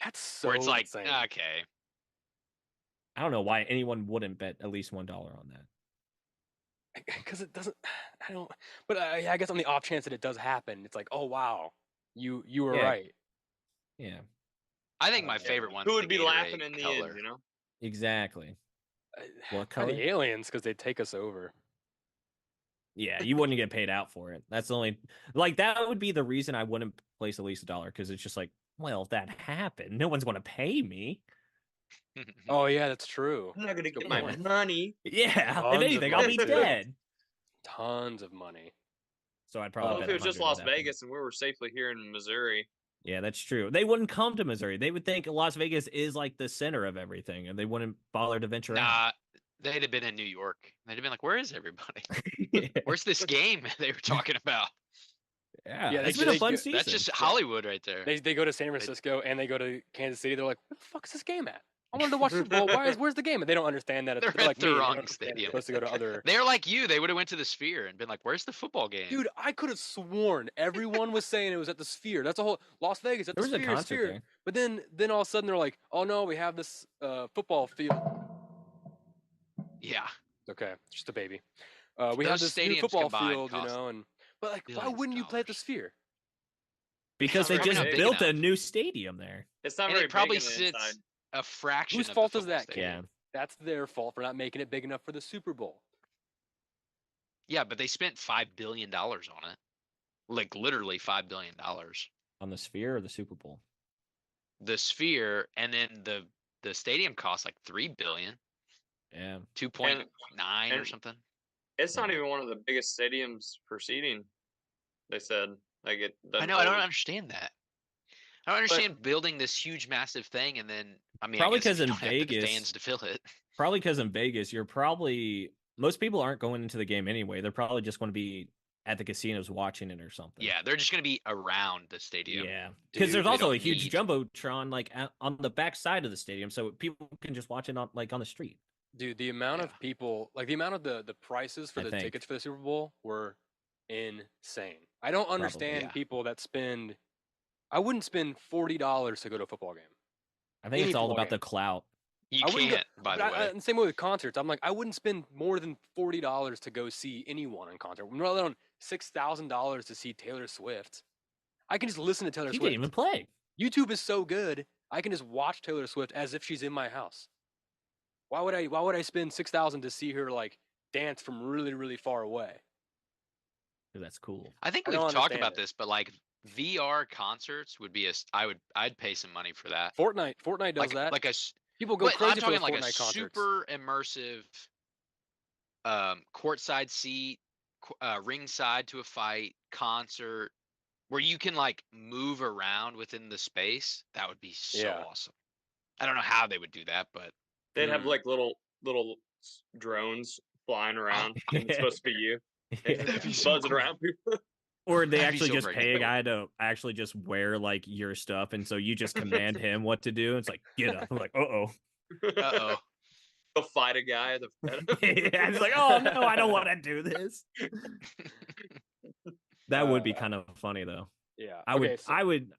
That's so where it's like, insane. Okay. I don't know why anyone wouldn't bet at least $1 on that. Because it doesn't. I don't. But I guess on the off chance that it does happen, it's like, oh wow, you were right. Yeah. I think my favorite one. Who would be laughing in the color. end? You know. Exactly. What color? The aliens, because they take us over. Yeah, you wouldn't get paid out for it. That's the only like that would be the reason I wouldn't place at least $1 because it's just like, well, if that happened, no one's going to pay me. Oh yeah, that's true. I'm not gonna get my money. Yeah, if anything, I'll be dead. Tons of money. So I'd probably. If it was just Las Vegas and we were safely here in Missouri. Yeah, that's true. They wouldn't come to Missouri. They would think Las Vegas is like the center of everything, and they wouldn't bother to venture out. They'd have been in New York. They'd have been like, "Where is everybody? Where's this game they were talking about?" Yeah, it's been a fun season. That's just Hollywood right there. They go to San Francisco and they go to Kansas City. They're like, "Where the fuck is this game at? I wanted to watch Super Bowl. Where's the game?" And they don't understand that. They're like at the wrong stadium. Supposed to go to other. They're like you. They would have went to the Sphere and been like, "Where's the football game?" Dude, I could have sworn everyone was saying it was at the Sphere. That's a whole Las Vegas at the Sphere. There was a concert there. But then all of a sudden they're like, "Oh no, we have this football field." Yeah. Okay, just a baby. We have this new football field, you know, but like, why wouldn't you play at the Sphere? Because they just built a new stadium there. It's not and very it probably big sits a fraction. Whose of fault the is that? Stadium. Yeah, that's their fault for not making it big enough for the Super Bowl. Yeah, but they spent $5 billion on it, like literally $5 billion on the Sphere or the Super Bowl. The Sphere, and then the stadium cost like $3 billion. Yeah, 2.9 or something. It's not even one of the biggest stadiums for seating. They said like it. I know. I don't understand that. I don't understand building this huge, massive thing, and then probably because in Vegas, fans to fill it. Probably because in Vegas, most people aren't going into the game anyway. They're probably just going to be at the casinos watching it or something. Yeah, they're just going to be around the stadium. Yeah, because there's also a huge jumbotron like on the back side of the stadium, so people can just watch it on the street. Dude, the amount of people, like the amount of the prices for the tickets for the Super Bowl were insane. I don't understand people that spend. I wouldn't spend $40 to go to a football game. I think it's all about the clout. You can't, by the way. And same way with concerts. I'm like, I wouldn't spend more than $40 to go see anyone in concert. Let alone $6,000 to see Taylor Swift. I can just listen to Taylor Swift. He didn't even play. YouTube is so good. I can just watch Taylor Swift as if she's in my house. Why would I spend $6,000 to see her like dance from really, really far away? That's cool. I think I we've don't talked understand about it. this, but like VR concerts would be I'd pay some money for that. Fortnite does that. Like a People go but I'm crazy for talking those like a Fortnite concerts. super immersive courtside seat, ringside to a fight concert where you can like move around within the space. That would be so awesome. I don't know how they would do that, but they'd have like little drones flying around, and it's supposed to be you. That'd be so Buzzing cool. around people. Or they That'd be actually so just freaking pay a cool. guy to actually just wear like your stuff, and so you just command him what to do. It's like, get up. I'm like, Uh-oh. Go fight a guy at the yeah, it's like, oh no, I don't want to do this. That would be kind of funny though. Yeah. I would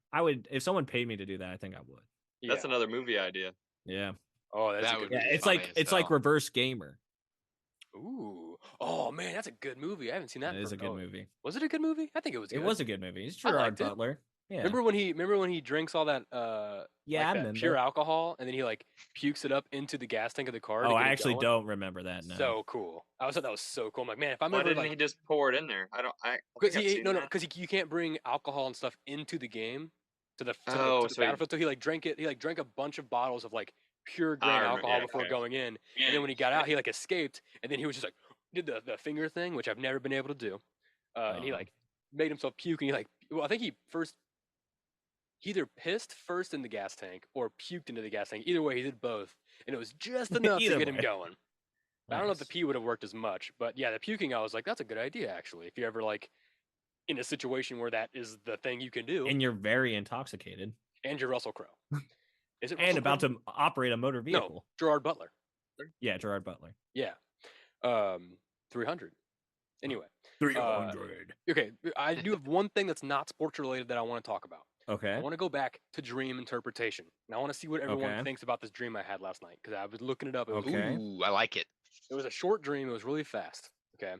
if someone paid me to do that, I think I would. That's another movie idea. Yeah. Oh, that's that a would good be movie. It's like Reverse Gamer. Ooh. Oh man, that's a good movie. I haven't seen that. It is a good movie. Was it a good movie? I think it was good. It was a good movie. It's Gerard Butler. Yeah. Remember when he drinks all that yeah, like that pure alcohol and then he like pukes it up into the gas tank of the car? Oh, I actually don't remember that. No. So cool. I thought that was so cool. I'm like, man, if I'm Why ever didn't like, he just pour it in there? because you can't bring alcohol and stuff into the game to the battlefield. So he like drank it. He like drank a bunch of bottles of like pure grain alcohol before going in, and then when he got out, he like escaped, and then he was just like did the finger thing, which I've never been able to do, and he like made himself puke, and I think he either pissed first in the gas tank or puked into the gas tank. Either way, he did both, and it was just enough to get him going. Nice. I don't know if the pee would have worked as much, but yeah, the puking, I was like, that's a good idea actually. If you're ever like in a situation where that is the thing you can do, and you're very intoxicated, and you're Russell Crowe, is it? And about to operate a motor vehicle? No, Gerard Butler. Yeah, Gerard Butler. Yeah, 300. Anyway, 300. Okay, I do have one thing that's not sports related that I want to talk about. Okay. I want to go back to dream interpretation, and I want to see what everyone thinks about this dream I had last night because I was looking it up. Ooh, I like it. It was a short dream. It was really fast. Okay.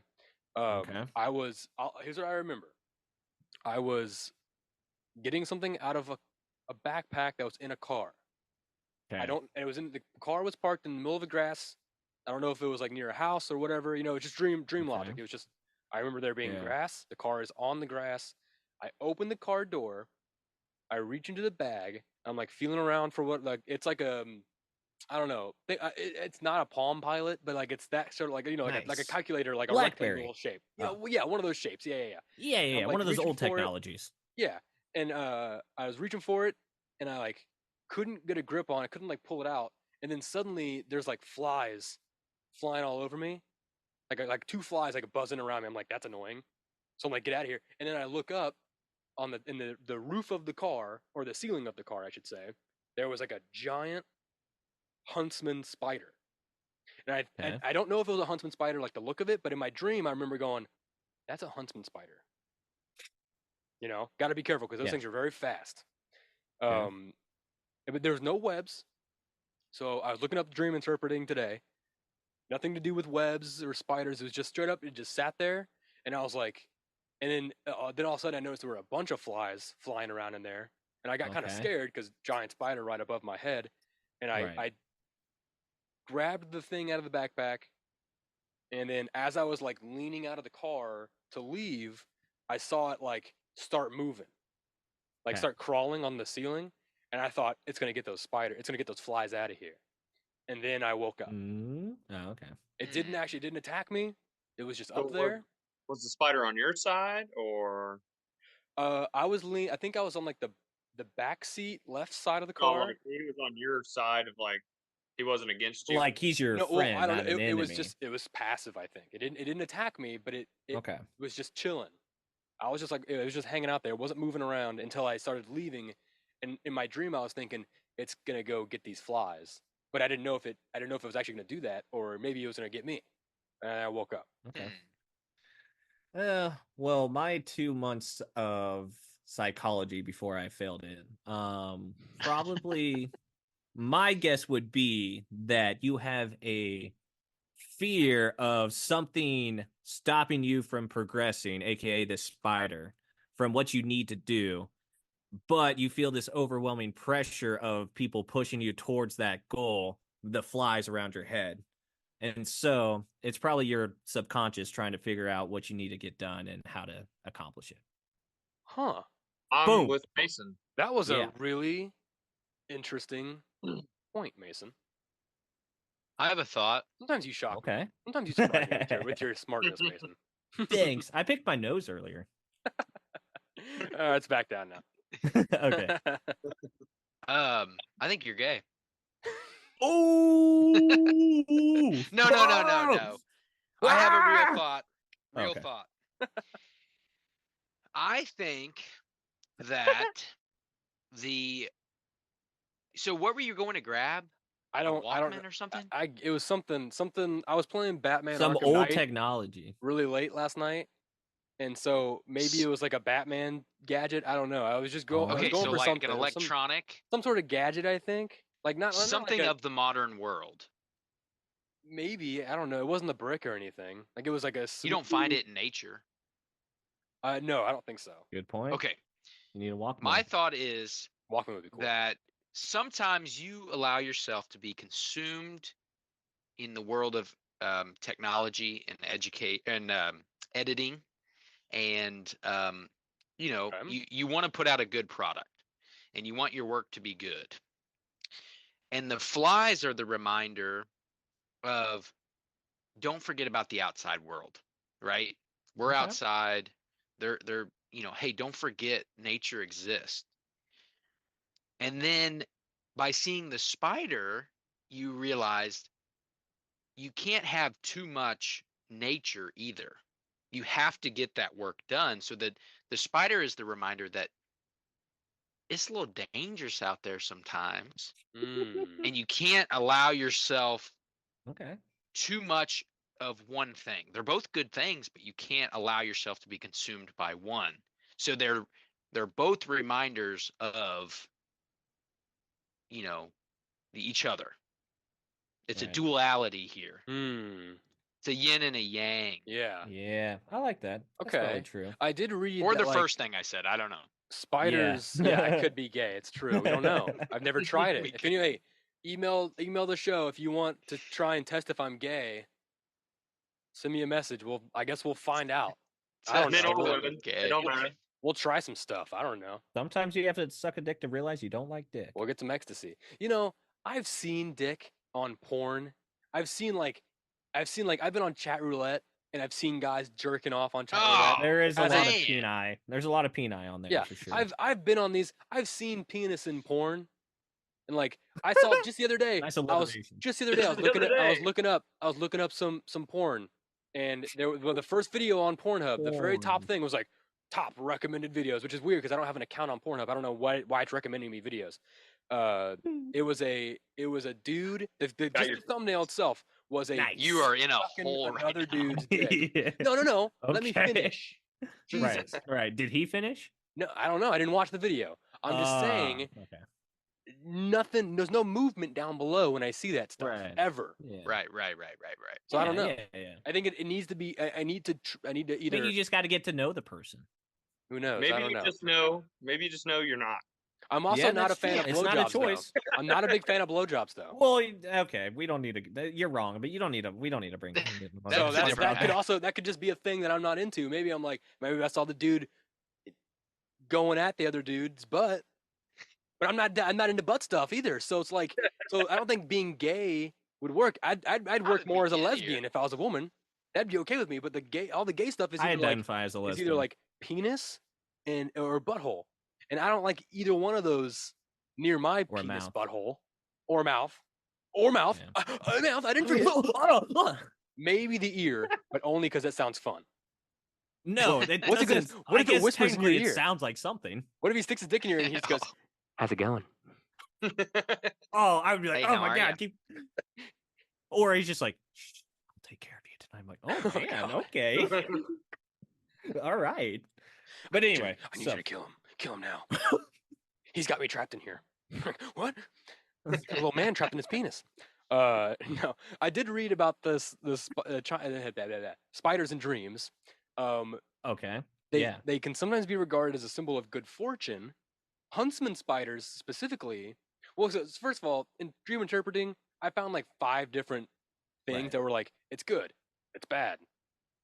Here's what I remember. I was getting something out of a backpack that was in a car. Okay. The car was parked in the middle of the grass. I don't know if it was like near a house or whatever. It's just dream logic. It was just, I remember there being grass. The car is on the grass. I open the car door. I reach into the bag. I'm like feeling around for what, like, it's like I don't know. It's not a Palm Pilot, but like it's that sort of like, nice. like a calculator, like a rectangle shape. One of those shapes. Yeah. One of those old technologies. Yeah. And I was reaching for it, and I like couldn't get a grip on it, couldn't like pull it out, and then suddenly there's like flies flying all over me, like two flies like buzzing around me. I'm like, that's annoying. So I'm like, get out of here. And then I look up on the roof of the car, or the ceiling of the car, I should say. There was like a giant huntsman spider, and I don't know if it was a huntsman spider like the look of it, but in my dream I remember going, that's a huntsman spider. Got to be careful because those things are very fast. But there was no webs, so I was looking up dream interpreting today. Nothing to do with webs or spiders. It was just straight up. It just sat there, and I was like, and then all of a sudden I noticed there were a bunch of flies flying around in there, and I got kind of scared because giant spider right above my head, and I grabbed the thing out of the backpack, and then as I was like leaning out of the car to leave, I saw it like start moving, start crawling on the ceiling, and I thought it's gonna get those flies out of here, and then I woke up. Oh, okay. It didn't attack me. It was just up there. Was the spider on your side or? I was I think I was on like the back seat, left side of the car. Like he was on your side of like. He wasn't against you. Like he's your friend. Well, I don't know. It was passive. I think it didn't attack me, but it was just chilling. I was just like, it was just hanging out there. It wasn't moving around until I started leaving. And in my dream, I was thinking it's gonna go get these flies, but I didn't know if it was actually gonna do that, or maybe it was gonna get me. And I woke up. Okay. Well, my 2 months of psychology before I failed it, probably. My guess would be that you have a fear of something stopping you from progressing, aka the spider, from what you need to do. but you feel this overwhelming pressure of people pushing you towards that goal that flies around your head. And so it's probably your subconscious trying to figure out what you need to get done and how to accomplish it. Huh. I'm Boom. with Mason. That was Yeah. a really interesting point, Mason. I have a thought. Sometimes you shock me. Okay. Sometimes you surprise me with your smartness, Mason. Thanks. I picked my nose earlier. It's back down now. Okay. I think you're gay. Oh No. I have a real thought. Real Okay. thought. I think that so what were you going to grab? I don't Walkman or something? It was something. I was playing Batman Some Arkham old Knight technology. really late last night, and so maybe it was like a Batman gadget. I don't know. I was just going. I was Okay, going so for like something. an It was electronic, some sort of gadget. I think not something like of the modern world. maybe I don't know. It wasn't a brick or anything. Like it was like a. You don't find it in nature. No, I don't think so. Good point. Okay. You need a Walkman. My thought is Walkman would be cool. that sometimes you allow yourself to be consumed in the world of technology and editing, and you want to put out a good product, and you want your work to be good. And the flies are the reminder of don't forget about the outside world, right? We're Okay. outside. They're hey, don't forget nature exists. And then by seeing the spider, you realized you can't have too much nature either. You have to get that work done, so that the spider is the reminder that it's a little dangerous out there sometimes. And you can't allow yourself too much of one thing. They're both good things, but you can't allow yourself to be consumed by one. So they're both reminders of each other. It's a duality here. It's a yin and a yang. Yeah, I like that. That's okay, probably true. I did read. Or that, the first thing I said. I don't know. Spiders. Yeah, it could be gay. It's true. We don't know. I've never tried it. If anyway, email the show if you want to try and test if I'm gay. Send me a message. I guess we'll find out. I don't know. It don't matter. We'll try some stuff. I don't know. Sometimes you have to suck a dick to realize you don't like dick. We'll get some ecstasy. I've seen dick on porn. I've been on chat roulette and I've seen guys jerking off on chat roulette. There is a lot of peni. There's a lot of peni on there. Yeah, for sure. I've been on these. I've seen penis in porn, and I saw it just the other day. Nice I was looking up some porn, and the first video on Pornhub, the very top thing was like top recommended videos, which is weird because I don't have an account on Pornhub. I don't know why it's recommending me videos. It was a dude. The thumbnail itself was a nice. You are in a hole right another now. dude's dick. No. Okay. Let me finish. Jesus. Right. Did he finish? No, I don't know. I didn't watch the video. I'm just saying. Nothing. There's no movement down below when I see that stuff ever. Yeah. Right. So I don't know. Yeah. I think it needs to be. I need to either. Maybe you just got to get to know the person. Who knows? Maybe I don't you know. just know. Maybe you just know you're not. I'm also not a fan of blowjobs. It's not a choice. I'm not a big fan of blowjobs, though. Well, okay, we don't need to. You're wrong, but you don't need to. We don't need to bring. So that could just be a thing that I'm not into. Maybe I'm like, maybe I saw the dude going at the other dude's butt, but I'm not into butt stuff either. So it's like, so I don't think being gay would work. I'd work more as a lesbian if I was a woman. That'd be okay with me. But all the gay stuff is I either identify as a lesbian. It's either like penis or butthole. And I don't like either one of those near my penis, butthole, or mouth. Mouth. I didn't forget. Maybe the ear, but only because it sounds fun. No, what if it whispers in your ear? It sounds like something. What if he sticks his dick in your ear and he just goes, "How's it going?" I would be like, "Oh my god!" Or he's just like, "I'll take care of you tonight." I'm like, "Oh man, okay, all right." But anyway, I need you to kill him. Kill him now. He's got me trapped in here. What? A little man trapped in his penis. No, I did read about this spiders and dreams. Okay. They can sometimes be regarded as a symbol of good fortune, huntsman spiders specifically. Well, so first of all, in dream interpreting, I found like 5 different things that were like, it's good, it's bad,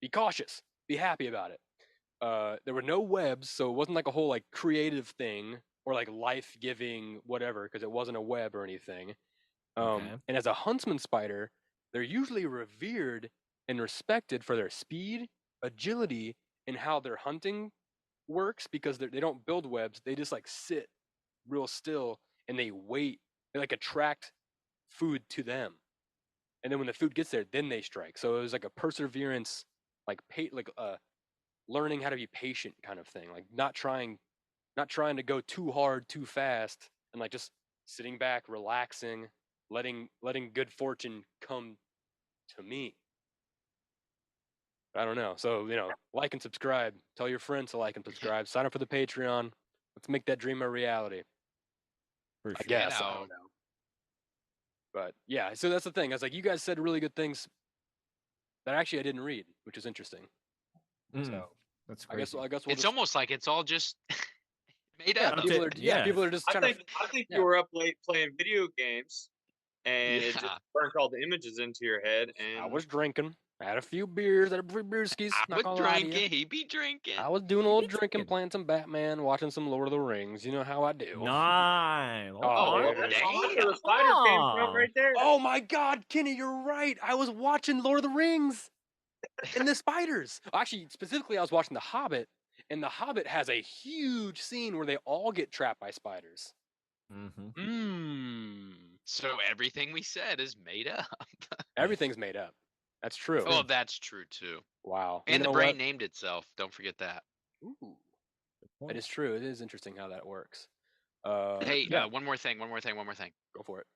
be cautious, be happy about it. There were no webs, so it wasn't like a whole like creative thing or like life-giving whatever, because it wasn't a web or anything. And as a huntsman spider, they're usually revered and respected for their speed, agility, and how their hunting works, because they don't build webs. They just like sit real still and they wait. They like attract food to them. And then when the food gets there, then they strike. So it was like a perseverance, like learning how to be patient kind of thing. Like not trying to go too hard, too fast, and like just sitting back, relaxing, letting good fortune come to me. I don't know. So, like and subscribe. Tell your friends to like and subscribe. Sign up for the Patreon. Let's make that dream a reality. For sure. I guess. I don't know. But yeah, so that's the thing. I was like, you guys said really good things that actually I didn't read, which is interesting. So that's crazy. I guess it's almost like it's all just made up. People are just trying I think you were up late playing video games, and it just burnt all the images into your head. And I was drinking. I had a few beers, I had a few brewskis. I was drinking. He be drinking. I was doing a little drinking, playing some Batman, watching some Lord of the Rings. You know how I do. Nice. The spider came from right there. Oh my God, Kenny, you're right. I was watching Lord of the Rings and the spiders. Actually, specifically, I was watching The Hobbit, and The Hobbit has a huge scene where they all get trapped by spiders. So everything we said is made up. Everything's made up. That's true. Oh, that's true too. Wow. And the brain named itself. Don't forget that. Ooh. That is true. It is interesting how that works. Hey, one more thing. Go for it.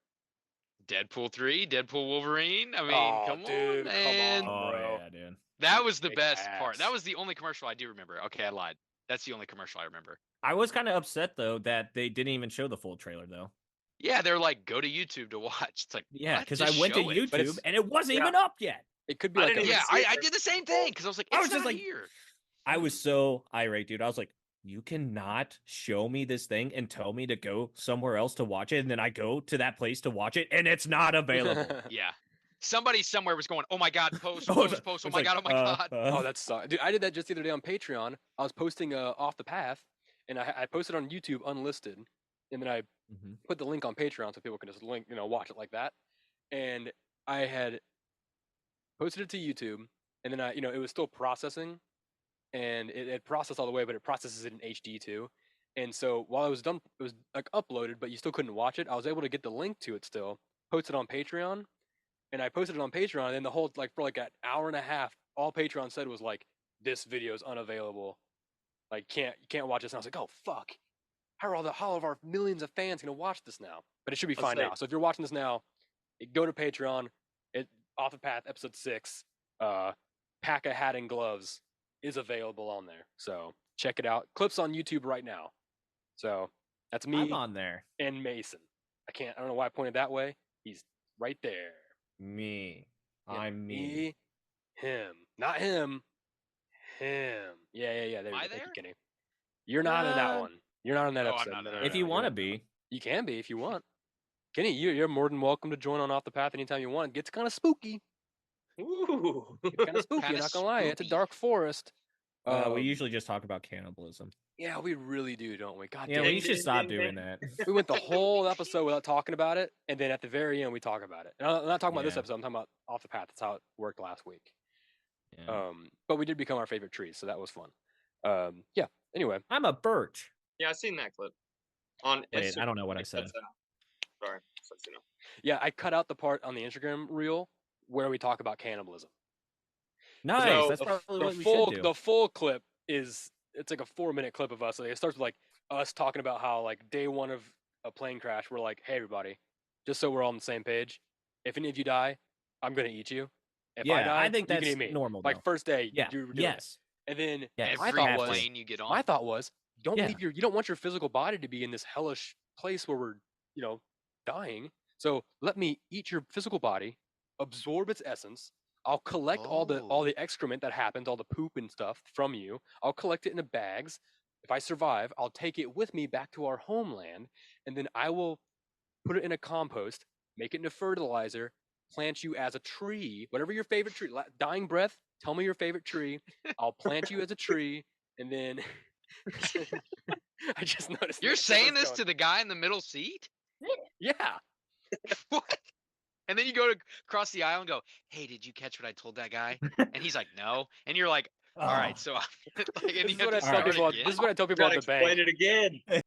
Deadpool 3, Deadpool Wolverine. I mean, come on, man. Come on, bro. Yeah, dude. That was the best part. That was the only commercial I do remember. Okay, I lied. That's the only commercial I remember. I was kind of upset though that they didn't even show the full trailer though. Yeah, they're like, go to YouTube to watch. It's like, because I went to YouTube and it wasn't even up yet. It could be like I did the same thing because I was like, I was just like here. I was so irate, dude. I was like, you cannot show me this thing and tell me to go somewhere else to watch it, and then I go to that place to watch it, and it's not available. Yeah. Somebody somewhere was going, oh my God, post. Oh my God. Oh, that sucks. Dude, I did that just the other day on Patreon. I was posting Off the Path, and I posted on YouTube unlisted, and then I put the link on Patreon so people can just watch it like that. And I had posted it to YouTube, and then it was still processing, and it had processed all the way, but it processes it in HD too. And so while it was done, it was like uploaded, but you still couldn't watch it. I was able to get the link to it still, post it on Patreon, and I posted it on Patreon. And then the whole for like an hour and a half, all Patreon said was like, "This video is unavailable. Like, you can't watch this." And I was like, "Oh fuck! How are all of our millions of fans gonna watch this now?" But it should be fine now. So if you're watching this now, go to Patreon. Off the Path episode 6, Pack a Hat and Gloves is available on there. So check it out. Clips on YouTube right now. So that's me. I'm on there. And Mason. I don't know why I pointed that way. He's right there. Me. Yeah, I'm me. Him. Not him. Him. Yeah. There Am I you go. there? Thank you, Kenny. You're not in that one. You're not in that episode. If you want to be. You can be if you want. Kenny, you're more than welcome to join on Off the Path anytime you want. It gets kind of spooky. Ooh. It's kind of spooky, I'm not going to lie. It's a dark forest. We usually just talk about cannibalism. Yeah, we really do, don't we? God damn. We should stop doing that. We went the whole episode without talking about it, and then at the very end, we talk about it. And I'm not talking about this episode. I'm talking about Off the Path. That's how it worked last week. Yeah. But we did become our favorite trees, so that was fun. Yeah, anyway. I'm a birch. Yeah, I've seen that clip. On Wait, I don't know what I said. Sorry. Yeah, I cut out the part on the Instagram reel where we talk about cannibalism. Nice. So that's probably what we should do. The full clip it's like a 4-minute clip of us. Like, it starts with like us talking about how like day 1 of a plane crash, we're like, hey everybody, just so we're all on the same page, if any of you die, I'm gonna eat you. If I die, I think that's you can eat me. normal. Like first day, yeah, yes. And then every plane you get on. My thought was, you don't want your physical body to be in this hellish place where we're dying. So let me eat your physical body, absorb its essence. I'll collect all the excrement that happens, all the poop and stuff from you. I'll collect it in the bags, if I survive, I'll take it with me back to our homeland, and then I will put it in a compost, make it into fertilizer, plant you as a tree, whatever your favorite tree. Dying breath, tell me your favorite tree. I'll plant you as a tree, and then I just noticed. You're saying this to the guy in the middle seat? Yeah. What? And then you go to cross the aisle and go, "Hey, did you catch what I told that guy?" And he's like, "No." And you're like, "All right, so." This is what I tell people. This is what I tell people at the bank. Explain it again.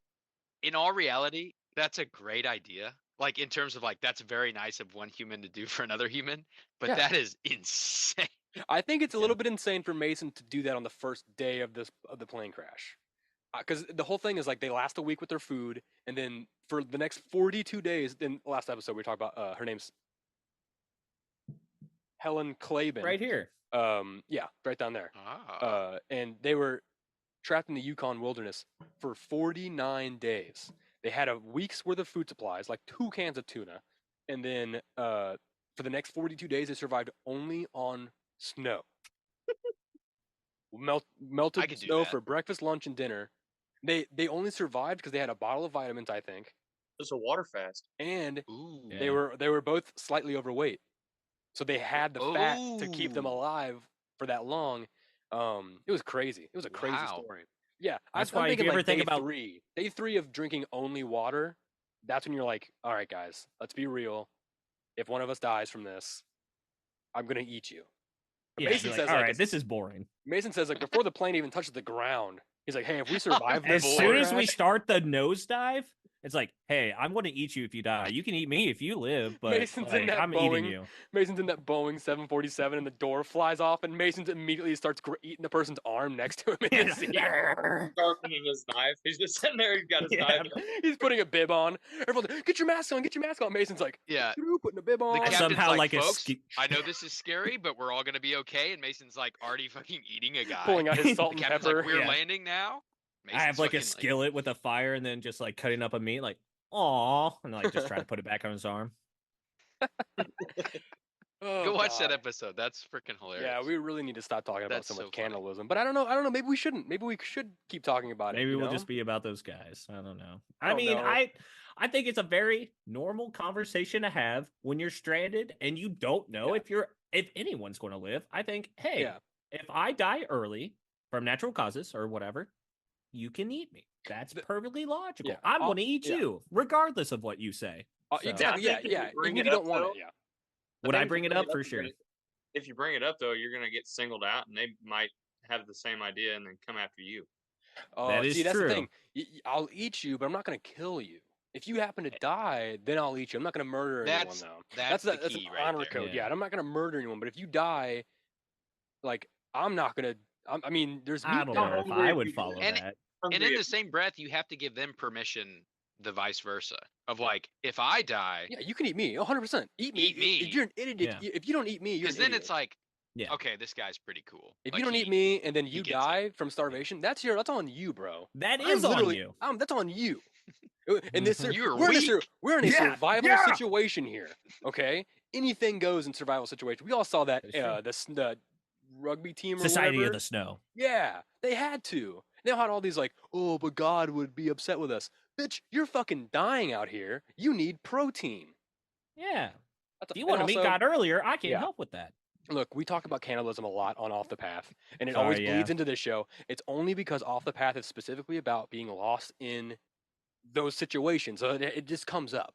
In all reality, that's a great idea. Like in terms of like, that's very nice of one human to do for another human, but Yeah. that is insane. I think it's a little bit insane for Mason to do that on the first day of the plane crash, because the whole thing is like they last a week with their food, and then for the next 42 days. In the last episode, we talked about her name's Helen Claben. Right here. Yeah, right down there. Ah. And they were trapped in the Yukon wilderness for 49 days. They had a week's worth of food supplies, like 2 cans of tuna, and then for the next 42 days, they survived only on snow. Melted snow for breakfast, lunch, and dinner. They only survived because they had a bottle of vitamins, I think. Just a water fast. And Ooh. they were both slightly overweight, so they had the fat to keep them Ooh. alive for that long. It was crazy. It was a crazy Wow. story. Yeah, That's I'm why if thinking you ever like think day about- 3. Day 3 of drinking only water. That's when you're like, all right, guys, let's be real. If one of us dies from this, I'm gonna eat you. But Yeah, Mason you're says, like, all like, right, this is boring. Mason says, like, before the plane even touches the ground, he's like, hey, if we survive this As plane soon as we crash- start the nosedive, it's like, hey, I'm going to eat you if you die. You can eat me if you live, but Mason's in like, that I'm eating Boeing. you. Mason's in that Boeing 747, and the door flies off, and Mason's immediately starts eating the person's arm next to him in the seat. Sharpening his knife. He's just sitting there. He's got his knife. He's putting a bib on. Everyone's like, get your mask on, get your mask on. Mason's like, Yeah. putting a bib on. The captain's Somehow, like, like a folks, ski- I know this is scary, but we're all gonna be okay. And Mason's like already fucking eating a guy. Pulling out his The salt and captain's pepper. like, we're Yeah. landing now. I have like a Mason's fucking, skillet with a fire and then just like cutting up a meat, like, aw, and like just try to put it back on his arm. Oh, Go watch that God. episode. That's freaking hilarious. Yeah, we really need to stop talking about That's so much so funny. cannibalism. But I don't know. Maybe we shouldn't. Maybe we should keep talking about it. Maybe you we'll know? just be about those guys. I don't know. I I don't mean, know. I think it's a very normal conversation to have when you're stranded and you don't know if anyone's going to live. I think, hey, Yeah. if I die early from natural causes or whatever, you can eat me. That's perfectly logical. yeah, I'm going to eat yeah. you, regardless of what you say. So- Exactly. I Yeah, think if yeah. you bring Even if it you up, don't want though, it, yeah. Would I think if bring you it up? For you're sure. if you bring it up, though, you're gonna get singled out, and they might have the same idea and then come after you. Oh, That is see, that's true. the thing. I'll eat you, but I'm not going to kill you. If you happen to die, then I'll eat you. I'm not going to murder anyone, That's though. that's the That's key an right honor there. code. Yeah. Yeah, I'm not going to murder anyone. But if you die, like, I'm not going to. I mean, there's I meat don't there. know if hungry I if would you- follow And- that. And in the same breath, you have to give them permission, the vice versa. Of like, if I die, Yeah, you can eat me. 100%. Eat me. Eat me. If you're an idiot, if you don't eat me, you're because an then idiot. it's like, Yeah. okay, this guy's pretty cool. If Like, you don't he- eat me and then he you gets it. die from starvation, that's on you, bro. That I'm is on literally- you. That's on you. In this, You're we're in a, weak. we're in a Yeah, survival yeah. situation here. Okay, anything goes in survival situation. We all saw that That's true. the rugby team or Society whatever. of the Snow. Yeah, they had to. They had all these like, oh, but God would be upset with us. Bitch, you're fucking dying out here. You need protein. Yeah. That's, If you and want to meet also- God earlier, I can Yeah. help with that. Look, we talk about cannibalism a lot on Off the Path, and it Sorry, always yeah. bleeds into this show. It's only because Off the Path is specifically about being lost in those situations, so it just comes up.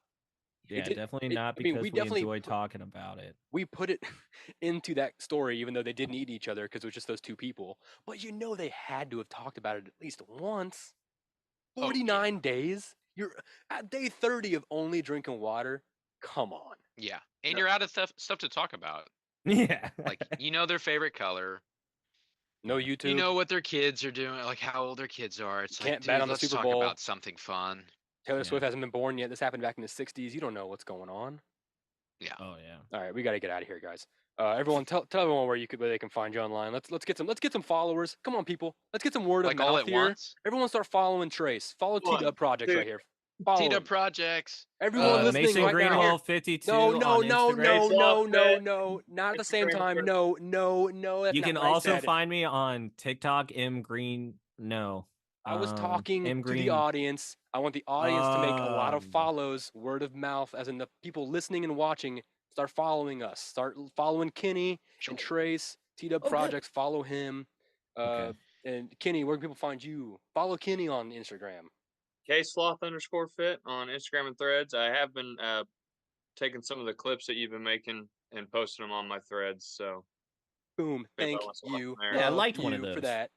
Yeah, did- definitely it- not I mean, because we we definitely enjoy put- talking about it. We put it into that story, even though they didn't eat each other because it was just those two people. But you know they had to have talked about it at least once. Oh, yeah. 49 days? You're at day 30 of only drinking water? Come on. Yeah, and No. you're out of stuff to talk about. Yeah. Like, you know their favorite color. No YouTube. You know what their kids are doing, like how old their kids are. It's Can't like, bet dude, on the let's Super talk Bowl. about something fun. Taylor Yeah. Swift hasn't been born yet. This happened back in the 60s. You don't know what's going on. Oh yeah. All right, we got to get out of here, guys. Everyone, tell everyone where they can find you online. Let's get some followers. Come on, people. Let's get some word Like of all mouth at here. once. Everyone, start following Trace. Follow One, T-Dub Projects two. right here. Follow T-Dub him. Projects. Everyone listening Mason right now. Greenwell 52 No, on Instagram. no. Not at the same time. No. That's You not can what I also said. find me on TikTok, M Green. No. I was talking M. to Green. the audience. I want the audience to make a lot of follows, word of mouth, as in the people listening and watching start following us. Start following Kenny and Trace, T-Dub Projects. Follow him. Okay. And Kenny, where can people find you? Follow Kenny on Instagram. ksloth_fit on Instagram and Threads. I have been taking some of the clips that you've been making and posting them on my Threads. So boom, thank you. Yeah, I liked one of those for that.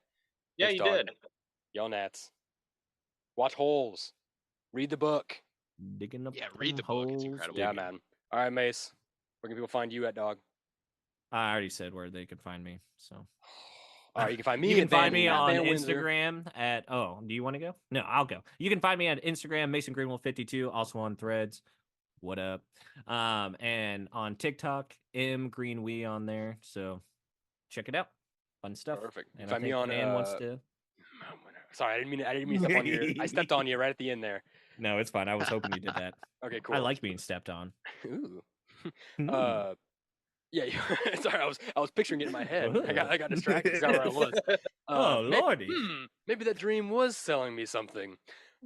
Yeah, Thanks, you dog. did. Y'all Nats. Watch holes. Read the book. Digging up. Yeah, read the book. It's incredible. Yeah, man. All right, Mace. Where can people find you at, dog? I already said where they could find me. So. All right, you can find me. You can find me on Van Instagram at. Oh, do you want to go? No, I'll go. You can find me at Instagram, Mason Greenwell 52, also on Threads. What up? And on TikTok, mgreenwee on there. So check it out. Fun stuff. Perfect. And find I me on. Van wants to. Sorry, I didn't mean to step on you. I stepped on you right at the end there. No, it's fine. I was hoping you did that. Okay, cool. I like being stepped on. Ooh. Yeah. Sorry, I was picturing it in my head. I got distracted. Forgot where I was. Oh lordy. Maybe that dream was selling me something.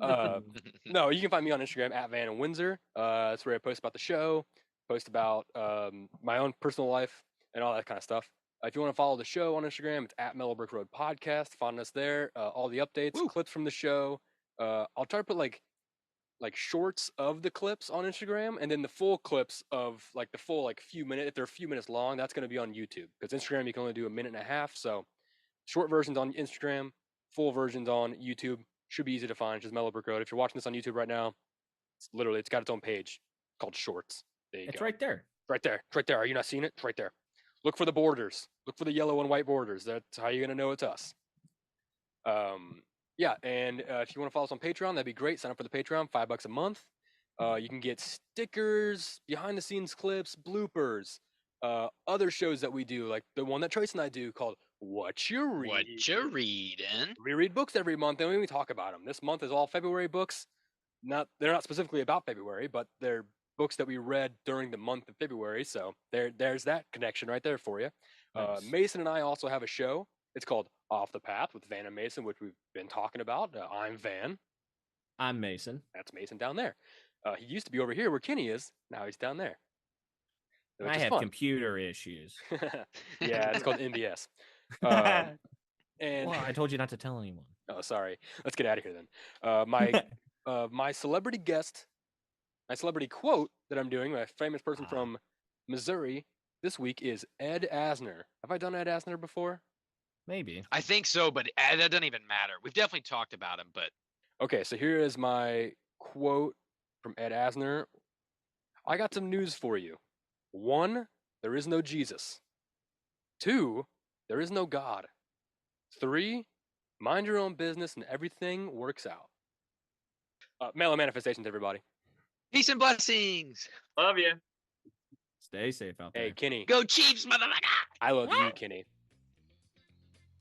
No, you can find me on Instagram at Van and Windsor. That's where I post about the show, post about my own personal life, and all that kind of stuff. If you want to follow the show on Instagram, it's at Mellow Brick Road Podcast. Find us there. All the updates, clips from the show. I'll try to put like shorts of the clips on Instagram, and then the full clips of like the full few minutes. If they're a few minutes long, that's going to be on YouTube, because Instagram you can only do a minute and a half. So short versions on Instagram, full versions on YouTube. Should be easy to find. Just Mellow Brick Road. If you're watching this on YouTube right now, it's got its own page called Shorts. There you go. It's right there. Right there. It's right there. Are you not seeing it? It's right there. Look for the borders. Look for the yellow and white borders. That's how you're gonna know it's us. Yeah, and if you want to follow us on Patreon, that'd be great. Sign up for the Patreon, $5 a month. You can get stickers, behind the scenes clips, bloopers, other shows that we do, like the one that Trace and I do called What You Read. What you reading? We read books every month, and we talk about them. This month is all February books. They're not specifically about February, but they're books that we read during the month of February. So there's that connection right there for you. Nice. Mason and I also have a show. It's called Off the Path with Van and Mason, which we've been talking about. I'm Van. I'm Mason. That's Mason down there. He used to be over here where Kenny is. Now he's down there. I have computer issues. Yeah, it's called NBS. And well, I told you not to tell anyone. Oh, sorry. Let's get out of here then. My celebrity guest, my celebrity quote that I'm doing, my famous person from Missouri this week is Ed Asner. Have I done Ed Asner before? Maybe. I think so, but that doesn't even matter. We've definitely talked about him, but... Okay, so here is my quote from Ed Asner. I got some news for you. 1, there is no Jesus. 2, there is no God. 3, mind your own business and everything works out. Mellow manifestations, everybody. Peace and blessings. Love you. Stay safe out there. Hey, Kenny. Go Chiefs, motherfucker. I love you, Kenny.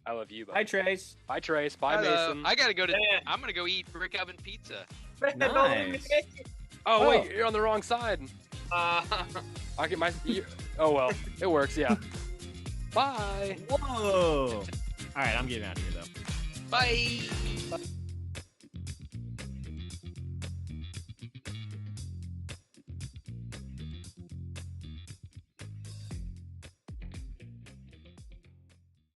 I love you, buddy. Bye, Trace. Bye, Trace. Bye, Mason. I gotta go to... I'm gonna go eat brick oven pizza. Nice. Oh, wait, you're on the wrong side. I get my... Oh, well, it works, yeah. Bye. Whoa. All right, I'm getting out of here, though. Bye.